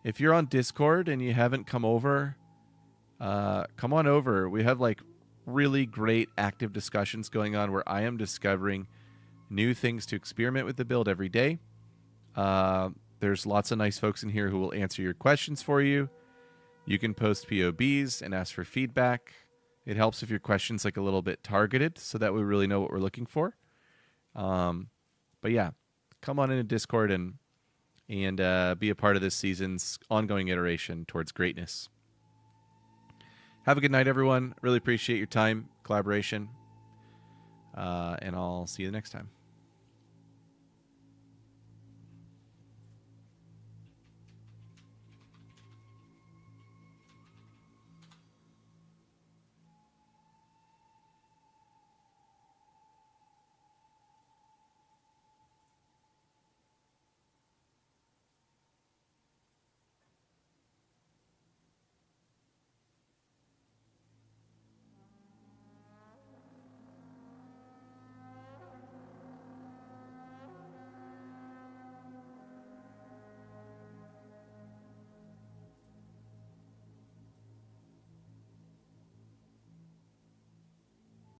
If you're on Discord and you haven't come over, come on over. We have, like, really great active discussions going on where I am discovering new things to experiment with the build every day. There's lots of nice folks in here who will answer your questions for you. You can post POBs and ask for feedback. It helps if your question's, like, a little bit targeted so that we really know what we're looking for. But yeah, come on into Discord and be a part of this season's ongoing iteration towards greatness. Have a good night, everyone. Really appreciate your time, collaboration, and I'll see you the next time.